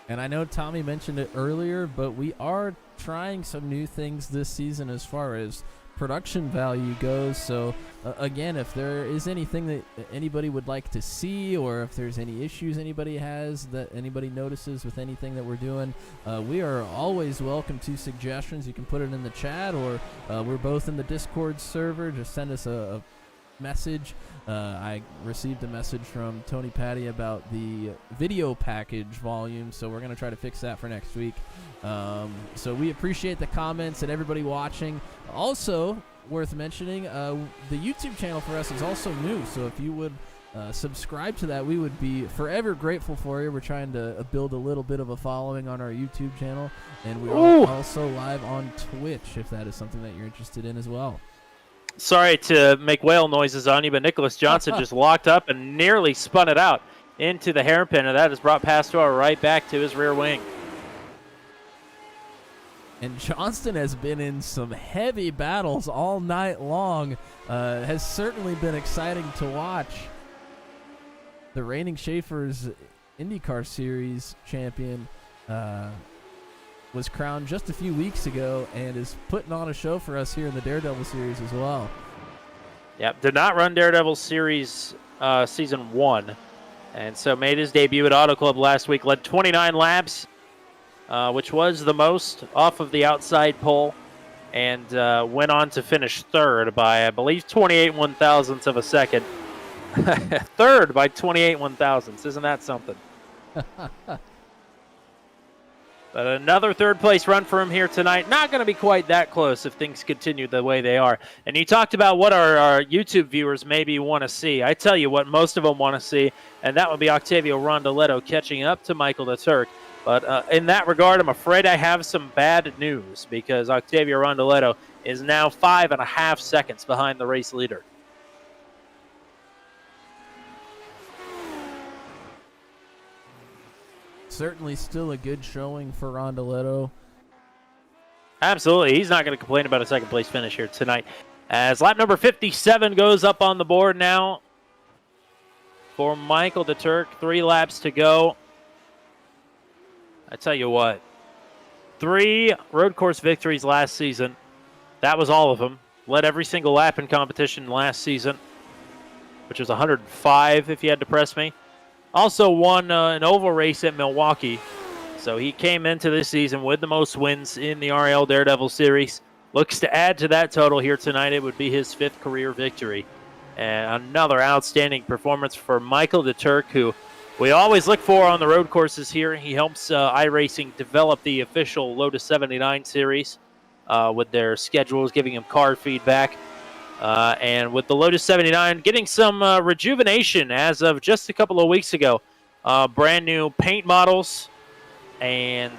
And I know Tommy mentioned it earlier, but we are trying some new things this season as far as production value goes. So again, if there is anything that anybody would like to see, or if there's any issues anybody has that anybody notices with anything that we're doing, we are always welcome to suggestions. You can put it in the chat, or we're both in the Discord server. Just send us a message. I received a message from Tony Patty about the video package volume, so we're going to try to fix that for next week. So we appreciate the comments and everybody watching. Also, worth mentioning, the YouTube channel for us is also new, so if you would subscribe to that, we would be forever grateful for you. We're trying to build a little bit of a following on our YouTube channel, and we're also live on Twitch if that is something that you're interested in as well. Sorry to make whale noises on you, but Nicholas Johnson just locked up and nearly spun it out into the hairpin, and that has brought Pastor right back to his rear wing. And Johnston has been in some heavy battles all night long. Has certainly been exciting to watch. The reigning Schaefer's IndyCar Series champion was crowned just a few weeks ago and is putting on a show for us here in the Daredevil Series as well. Yep, did not run Daredevil Series Season 1, and so made his debut at Auto Club last week, led 29 laps, which was the most off of the outside pole, and went on to finish third by, I believe, 28 1/1000ths of a second. Third by 28 1/1000ths. Isn't that something? But another third-place run for him here tonight. Not going to be quite that close if things continue the way they are. And you talked about what our YouTube viewers maybe want to see. I tell you what most of them want to see, and that would be Octavio Rondoletto catching up to Michael the Turk. But in that regard, I'm afraid I have some bad news, because Octavio Rondoletto is now 5.5 seconds behind the race leader. Certainly still a good showing for Rondoletto. Absolutely. He's not going to complain about a second-place finish here tonight. As lap number 57 goes up on the board now for Michael the Turk. 3 laps to go. I tell you what, 3 road course victories last season. That was all of them. Led every single lap in competition last season, which was 105 if you had to press me. Also won an oval race at Milwaukee. So he came into this season with the most wins in the RIL Daredevil Series. looks to add to that total here tonight. It would be his 5th career victory. And another outstanding performance for Michael DeTurk, who we always look for on the road courses here. He helps iRacing develop the official Lotus 79 series with their schedules, giving him car feedback. And with the Lotus 79 getting some rejuvenation as of just a couple of weeks ago. Brand new paint models and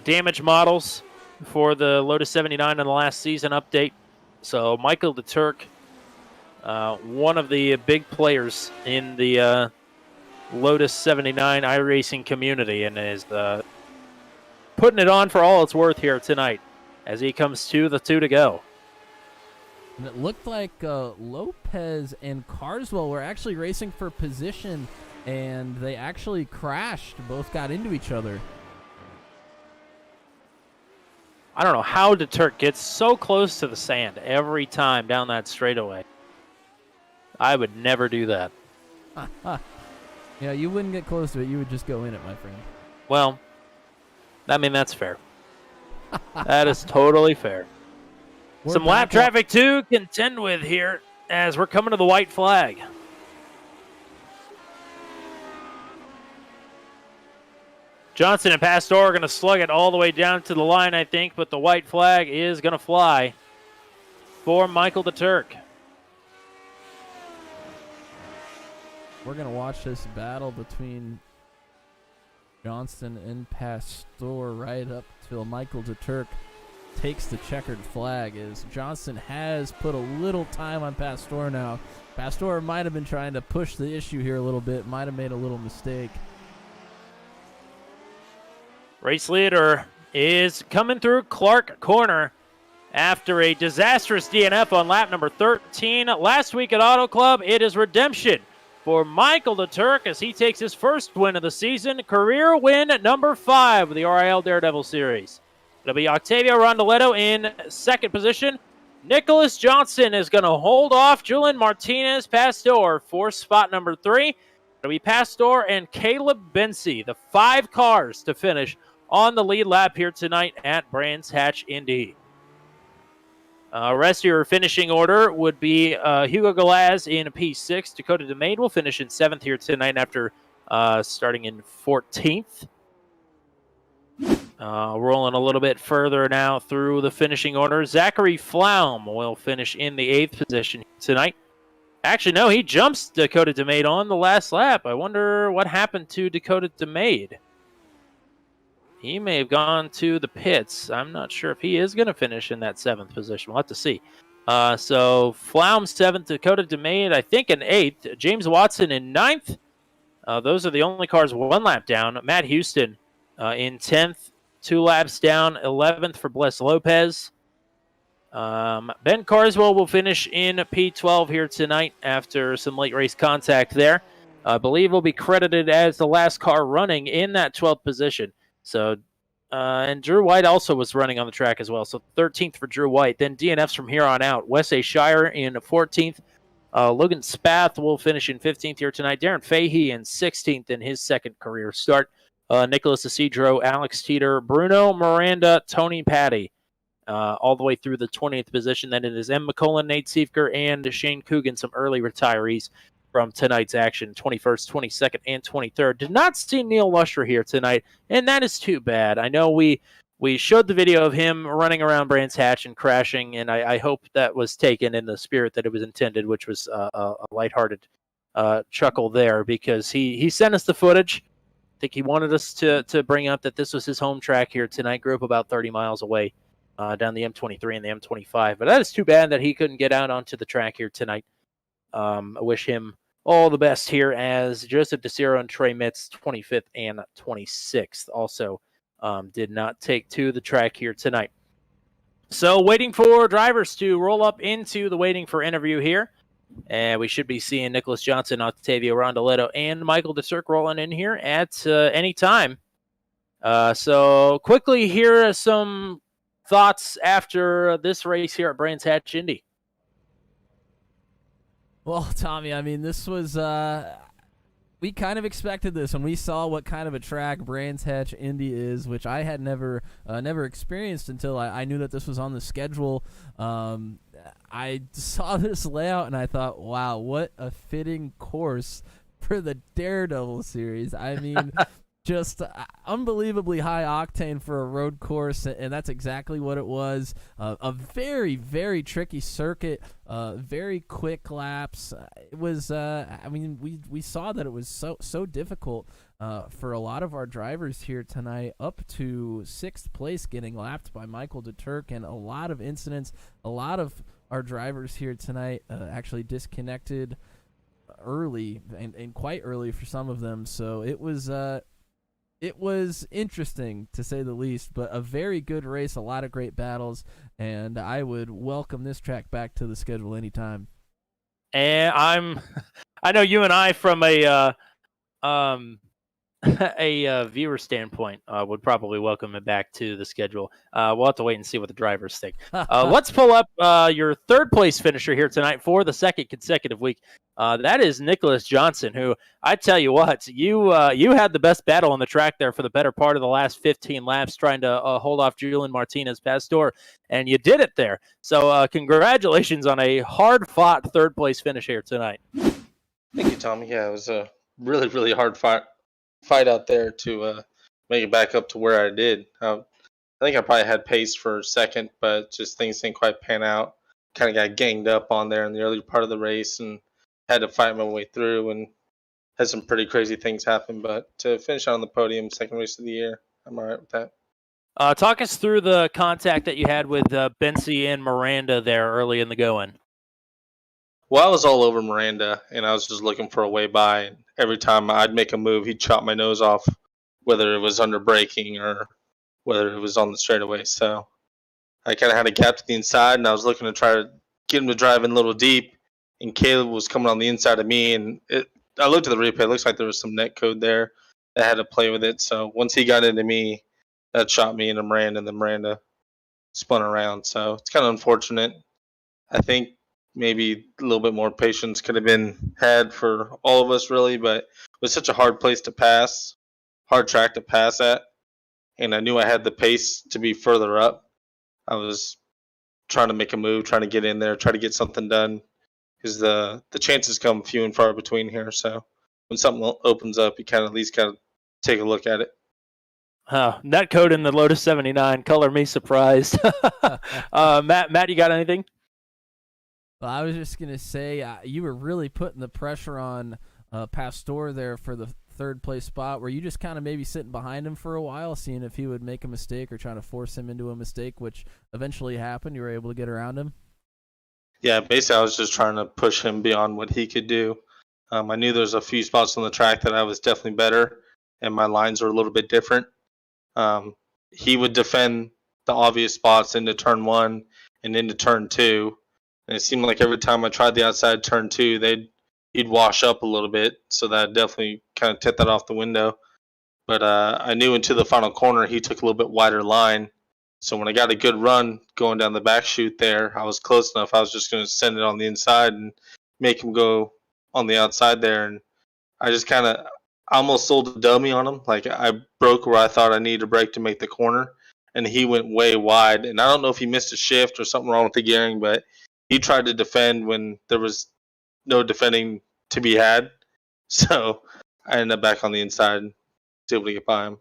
damage models for the Lotus 79 in the last season update. So Michael DeTurk, one of the big players in the Lotus 79 iRacing community, and is putting it on for all it's worth here tonight as he comes to the 2 to go. And it looked like Lopez and Carswell were actually racing for position, and they actually crashed. Both got into each other. I don't know how DeTurk gets so close to the sand every time down that straightaway. I would never do that. Yeah, you wouldn't get close to it. You would just go in it, my friend. Well, I mean, that's fair. That is totally fair. Some lap traffic to contend with here as we're coming to the white flag. Johnson and Pastor are going to slug it all the way down to the line, I think, but the white flag is going to fly for Michael DeTurk. We're going to watch this battle between Johnston and Pastor right up till Michael DeTurk takes the checkered flag, as Johnston has put a little time on Pastor now. Pastor might have been trying to push the issue here a little bit, might have made a little mistake. Race leader is coming through Clark Corner after a disastrous DNF on lap number 13. Last week at Auto Club, it is redemption for Michael DeTurk as he takes his first win of the season, career win number 5 of the RIL Daredevil Series. It'll be Octavia Rondoletto in second position. Nicholas Johnson is going to hold off Julian Martinez Pastor for spot number 3. It'll be Pastor and Caleb Bensi, the 5 cars to finish on the lead lap here tonight at Brands Hatch Indy. Rest of your finishing order would be Hugo Galaz in P6. Dakota DeMaegd will finish in 7th here tonight after starting in 14th. Rolling a little bit further now through the finishing order. Zachary Flaum will finish in the 8th position tonight. Actually, no, he jumps Dakota DeMaegd on the last lap. I wonder what happened to Dakota DeMaegd. He may have gone to the pits. I'm not sure if he is going to finish in that 7th position. We'll have to see. So Flaum 7th, Dakota DeMaegd, I think, in 8th. James Watson in 9th. Those are the only cars 1 lap down. Matt Houston in 10th, 2 laps down. 11th for Wes Lopez. Ben Carswell will finish in P12 here tonight after some late race contact there. I believe will be credited as the last car running in that 12th position. So, and Drew White also was running on the track as well. So 13th for Drew White. Then DNFs from here on out. Wes A. Shire in 14th. Logan Spath will finish in 15th here tonight. Darren Fahey in 16th in his 2nd career start. Nicholas Isidro, Alex Teeter, Bruno Miranda, Tony Patty. All the way through the 20th position. Then it is M. McCullen, Nate Siefker, and Shane Coogan, some early retirees from tonight's action, 21st, 22nd, and 23rd. Did not see Neil Lusher here tonight, and that is too bad. I know we showed the video of him running around Brands Hatch and crashing, and I hope that was taken in the spirit that it was intended, which was a lighthearted chuckle there, because he sent us the footage. I think he wanted us to bring up that this was his home track here tonight. Grew up about 30 miles away down the M23 and the M25. But that is too bad that he couldn't get out onto the track here tonight. I wish him all the best here as Joseph DeCiro and Trey Mitz, 25th and 26th, also did not take to the track here tonight. So waiting for drivers to roll up into the waiting for interview here. And we should be seeing Nicholas Johnson, Octavio Rondoletto, and Michael DeTurk rolling in here at any time. So quickly, here are some thoughts after this race here at Brands Hatch Indy. Well, Tommy, I mean, this was We kind of expected this when we saw what kind of a track Brands Hatch Indy is, which I had never experienced until I knew that this was on the schedule. I saw this layout and I thought, wow, what a fitting course for the Daredevil series. I mean, just unbelievably high octane for a road course, and that's exactly what it was. A very, very tricky circuit, very quick laps. It was, I mean, we saw that it was so difficult for a lot of our drivers here tonight, up to 6th place, getting lapped by Michael DeTurk, and a lot of incidents. A lot of our drivers here tonight actually disconnected early, and quite early for some of them. So it was interesting, to say the least, but a very good race, a lot of great battles, and I would welcome this track back to the schedule anytime. And I know you and I, from a viewer standpoint, would probably welcome it back to the schedule. We'll have to wait and see what the drivers think. Let's pull up your 3rd place finisher here tonight for the 2nd consecutive week. That is Nicholas Johnson, who, I tell you what, you had the best battle on the track there for the better part of the last 15 laps, trying to hold off Julian Martinez Pastor, and you did it there. So congratulations on a hard-fought 3rd place finish here tonight. Thank you, Tommy. Yeah, it was a really, really hard fight out there to make it back up to where I did. I think I probably had pace for 2nd, but just things didn't quite pan out. Kind of got ganged up on there in the early part of the race and had to fight my way through, and had some pretty crazy things happen. But to finish on the podium, 2nd race of the year, I'm all right with that. Talk us through the contact that you had with Bensi and Miranda there early in the going. Well, I was all over Miranda, and I was just looking for a way by. And every time I'd make a move, he'd chop my nose off, whether it was under braking or whether it was on the straightaway. So I kind of had a gap to the inside, and I was looking to try to get him to drive in a little deep. And Caleb was coming on the inside of me, and I looked at the replay. It looks like there was some net code there that had to play with it. So once he got into me, that shot me into Miranda, and then Miranda spun around. So it's kind of unfortunate. I think maybe a little bit more patience could have been had for all of us, really, but it was such a hard place to pass, hard track to pass at, and I knew I had the pace to be further up. I was trying to make a move, trying to get in there, try to get something done, because the chances come few and far between here. So when something opens up, you kind of at least got to take a look at it. Net code in the Lotus 79, color me surprised. Matt, you got anything? Well, I was just going to say, you were really putting the pressure on Pastor there for the 3rd place spot. Were you just kind of maybe sitting behind him for a while, seeing if he would make a mistake or trying to force him into a mistake, which eventually happened? You were able to get around him? Yeah, basically I was just trying to push him beyond what he could do. I knew there was a few spots on the track that I was definitely better, and my lines were a little bit different. He would defend the obvious spots into turn 1 and into turn 2. And it seemed like every time I tried the outside turn 2, he'd wash up a little bit, so that definitely kind of tipped that off the window. But I knew into the final corner he took a little bit wider line. So when I got a good run going down the back chute there, I was close enough. I was just going to send it on the inside and make him go on the outside there. And I just I almost sold a dummy on him. Like, I broke where I thought I needed to brake to make the corner, and he went way wide. And I don't know if he missed a shift or something wrong with the gearing, but he tried to defend when there was no defending to be had. So I ended up back on the inside and was able to get by him.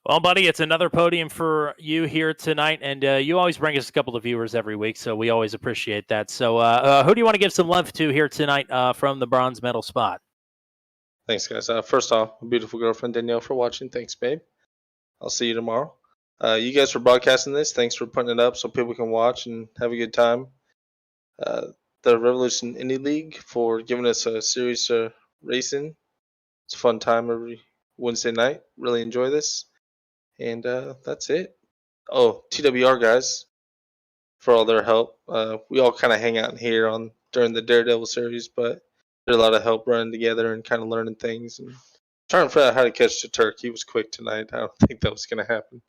Well, buddy, it's another podium for you here tonight, and you always bring us a couple of viewers every week, so we always appreciate that. So who do you want to give some love to here tonight from the bronze medal spot? Thanks, guys. First off, my beautiful girlfriend, Danielle, for watching. Thanks, babe. I'll see you tomorrow. You guys for broadcasting this. Thanks for putting it up so people can watch and have a good time. The Revolution Indy League for giving us a series to race in. It's a fun time every Wednesday night. Really enjoy this. And that's it. Oh, TWR guys, for all their help. We all kind of hang out in here during the Daredevil series, but there's a lot of help running together and kind of learning things and trying to figure out how to catch the Turk. He was quick tonight. I don't think that was going to happen.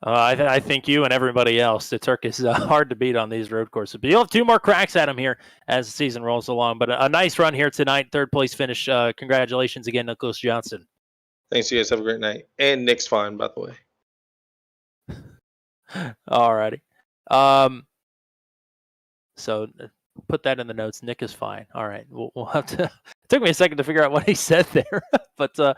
I think you and everybody else, the Turk is hard to beat on these road courses. But you'll have 2 more cracks at him here as the season rolls along. But a nice run here tonight, 3rd place finish. Congratulations again, Nicholas Johnson. Thanks, you guys. Have a great night. And Nick's fine, by the way. All righty. So put that in the notes. Nick is fine. All right. We'll have to. It took me a second to figure out what he said there, but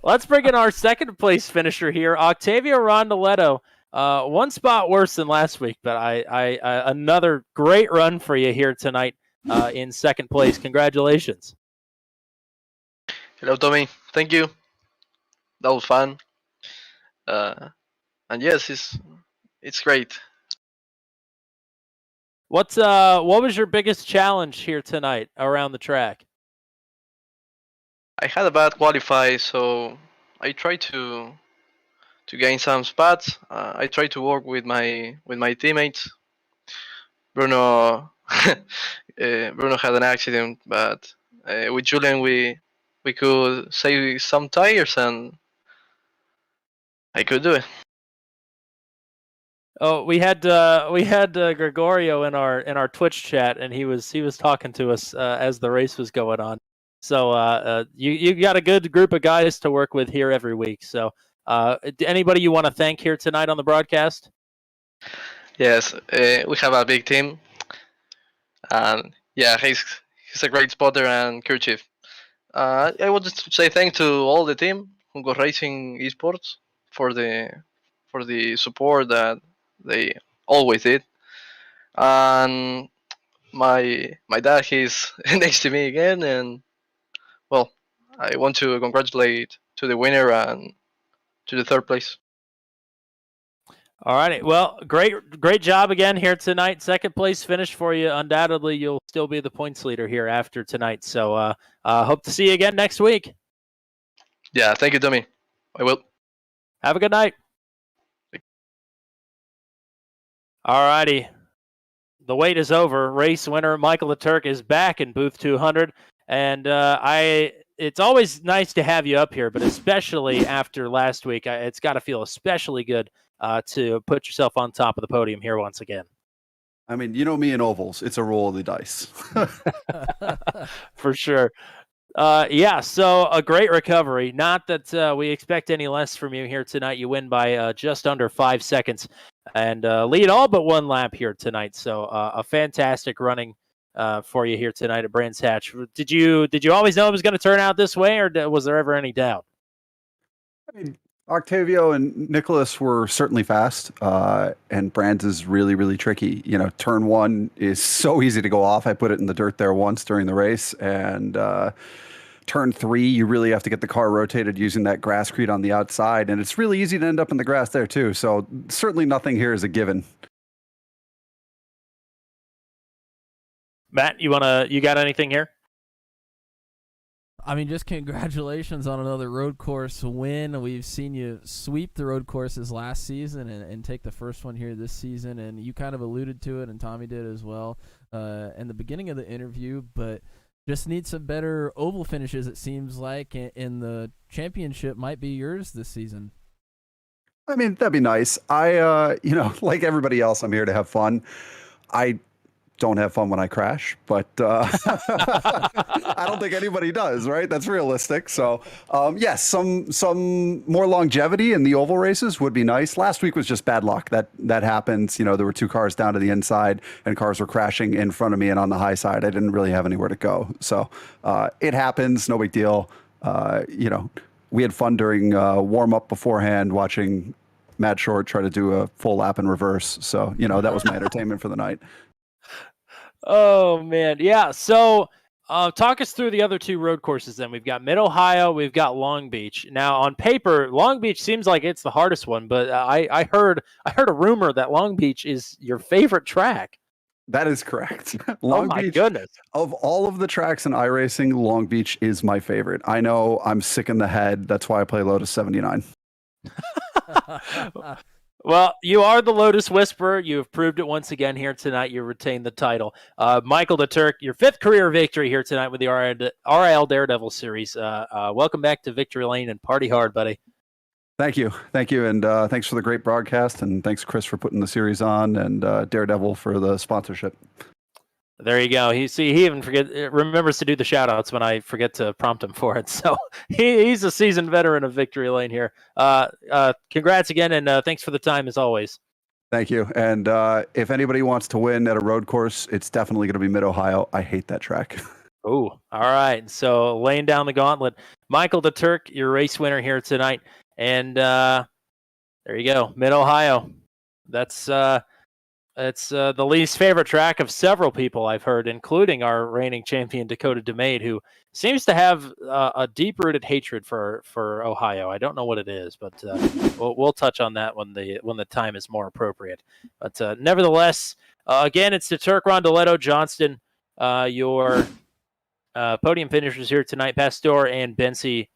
let's bring in our 2nd place finisher here, Octavia Rondoletto. 1 spot worse than last week, but I another great run for you here tonight in 2nd place. Congratulations. Hello, Tommy. Thank you. That was fun. And yes, it's great. What was your biggest challenge here tonight around the track? I had a bad qualify, so I tried to gain some spots. I tried to work with my teammates. Bruno Bruno had an accident, but with Julian we could save some tires and I could do it. Oh, we had Gregorio in our Twitch chat, and he was talking to us as the race was going on. So you got a good group of guys to work with here every week. So anybody you want to thank here tonight on the broadcast? Yes, we have a big team, and yeah, he's a great spotter and crew chief. I would just say thanks to all the team who got racing esports for the support that they always did, and my dad, he's next to me again, and well, I want to congratulate to the winner and to the 3rd place. All right. Well, great job again here tonight. 2nd place finish for you. Undoubtedly, you'll still be the points leader here after tonight. So hope to see you again next week. Yeah, thank you, Tommy. I will. Have a good night. All righty. The wait is over. Race winner Michael the Turk is back in booth 200. And it's always nice to have you up here, but especially after last week, it's got to feel especially good to put yourself on top of the podium here once again. I mean, you know me in ovals. It's a roll of the dice. For sure. Yeah, so a great recovery. Not that we expect any less from you here tonight. You win by just under 5 seconds and lead all but 1 lap here tonight. So a fantastic running for you here tonight at Brands Hatch. Did you always know it was going to turn out this way, or was there ever any doubt? I mean, Octavio and Nicholas were certainly fast, and Brands is really, really tricky. You know, turn 1 is so easy to go off. I put it in the dirt there once during the race, and turn 3, you really have to get the car rotated using that grasscrete on the outside, and it's really easy to end up in the grass there too. So certainly nothing here is a given. Matt, you got anything here? I mean, just congratulations on another road course win. We've seen you sweep the road courses last season and take the first one here this season, and you kind of alluded to it, and Tommy did as well in the beginning of the interview, but just need some better oval finishes, it seems like, and the championship might be yours this season. I mean, that'd be nice. I, like everybody else, I'm here to have fun. I don't have fun when I crash, but I don't think anybody does, right? That's realistic. So, yes, some more longevity in the oval races would be nice. Last week was just bad luck. That happens. You know, there were 2 cars down to the inside, and cars were crashing in front of me and on the high side. I didn't really have anywhere to go. So, it happens. No big deal. We had fun during warm up beforehand, watching Matt Short try to do a full lap in reverse. So, that was my entertainment for the night. Oh, man. Yeah. So talk us through the other 2 road courses then. We've got Mid-Ohio. We've got Long Beach. Now, on paper, Long Beach seems like it's the hardest one, but I heard a rumor that Long Beach is your favorite track. That is correct. Long Beach, goodness. Of all of the tracks in iRacing, Long Beach is my favorite. I know I'm sick in the head. That's why I play Lotus 79. Well, you are the Lotus Whisperer. You have proved it once again here tonight. You retained the title. Michael the Turk, your 5th career victory here tonight with the RIL Daredevil Series. Welcome back to Victory Lane and party hard, buddy. Thank you. And thanks for the great broadcast. And thanks, Chris, for putting the series on, and Daredevil for the sponsorship. There you go. He even remembers to do the shout outs when I forget to prompt him for it. So he's a seasoned veteran of Victory Lane here. Congrats again, and thanks for the time as always. Thank you. And if anybody wants to win at a road course, it's definitely going to be Mid-Ohio. I hate that track. Oh, all right. So laying down the gauntlet. Michael the Turk, your race winner here tonight. And there you go, Mid-Ohio. That's it's the least favorite track of several people I've heard, including our reigning champion Dakota DeMaegd, who seems to have a deep-rooted hatred for Ohio. I don't know what it is, but we'll touch on that when the time is more appropriate. But nevertheless, again, it's the Turk, Rondoletto, Johnston, your podium finishers here tonight, Pastor and Bensi.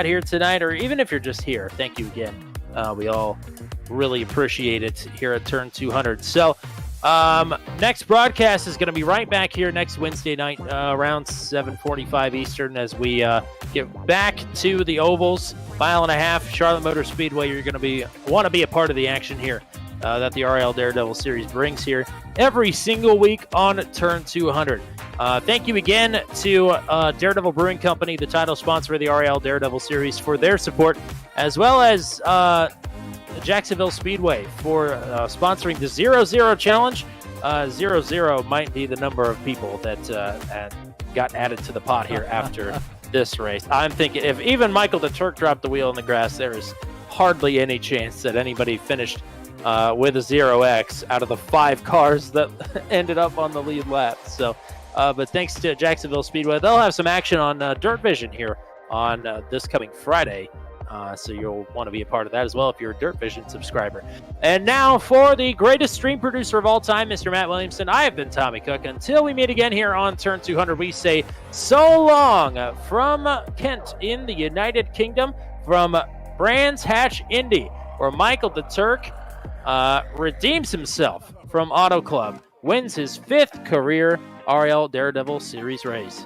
Here tonight, or even if you're just here, thank you again. We all really appreciate it here at Turn 200. So next broadcast is going to be right back here next Wednesday night around 7:45 Eastern as we get back to the ovals. Mile and a half, Charlotte Motor Speedway. You're going to want to be a part of the action here that the RIL Daredevil Series brings here every single week on Turn 200. Thank you again to Daredevil Brewing Company, the title sponsor of the RIL Daredevil Series, for their support, as well as Jacksonville Speedway for sponsoring the 0-0 Challenge. 0-0 might be the number of people that got added to the pot here after this race. I'm thinking if even Michael the Turk dropped the wheel in the grass, there is hardly any chance that anybody finished with a 0X out of the 5 cars that ended up on the lead lap. So. But thanks to Jacksonville Speedway, they'll have some action on Dirt Vision here on this coming Friday. So you'll want to be a part of that as well if you're a Dirt Vision subscriber. And now for the greatest stream producer of all time, Mr. Matt Williamson, I have been Tommy Cook. Until we meet again here on Turn 200, we say so long from Kent in the United Kingdom, from Brands Hatch Indy, where Michael the Turk redeems himself from Auto Club, wins his 5th career RIL Daredevil Series race.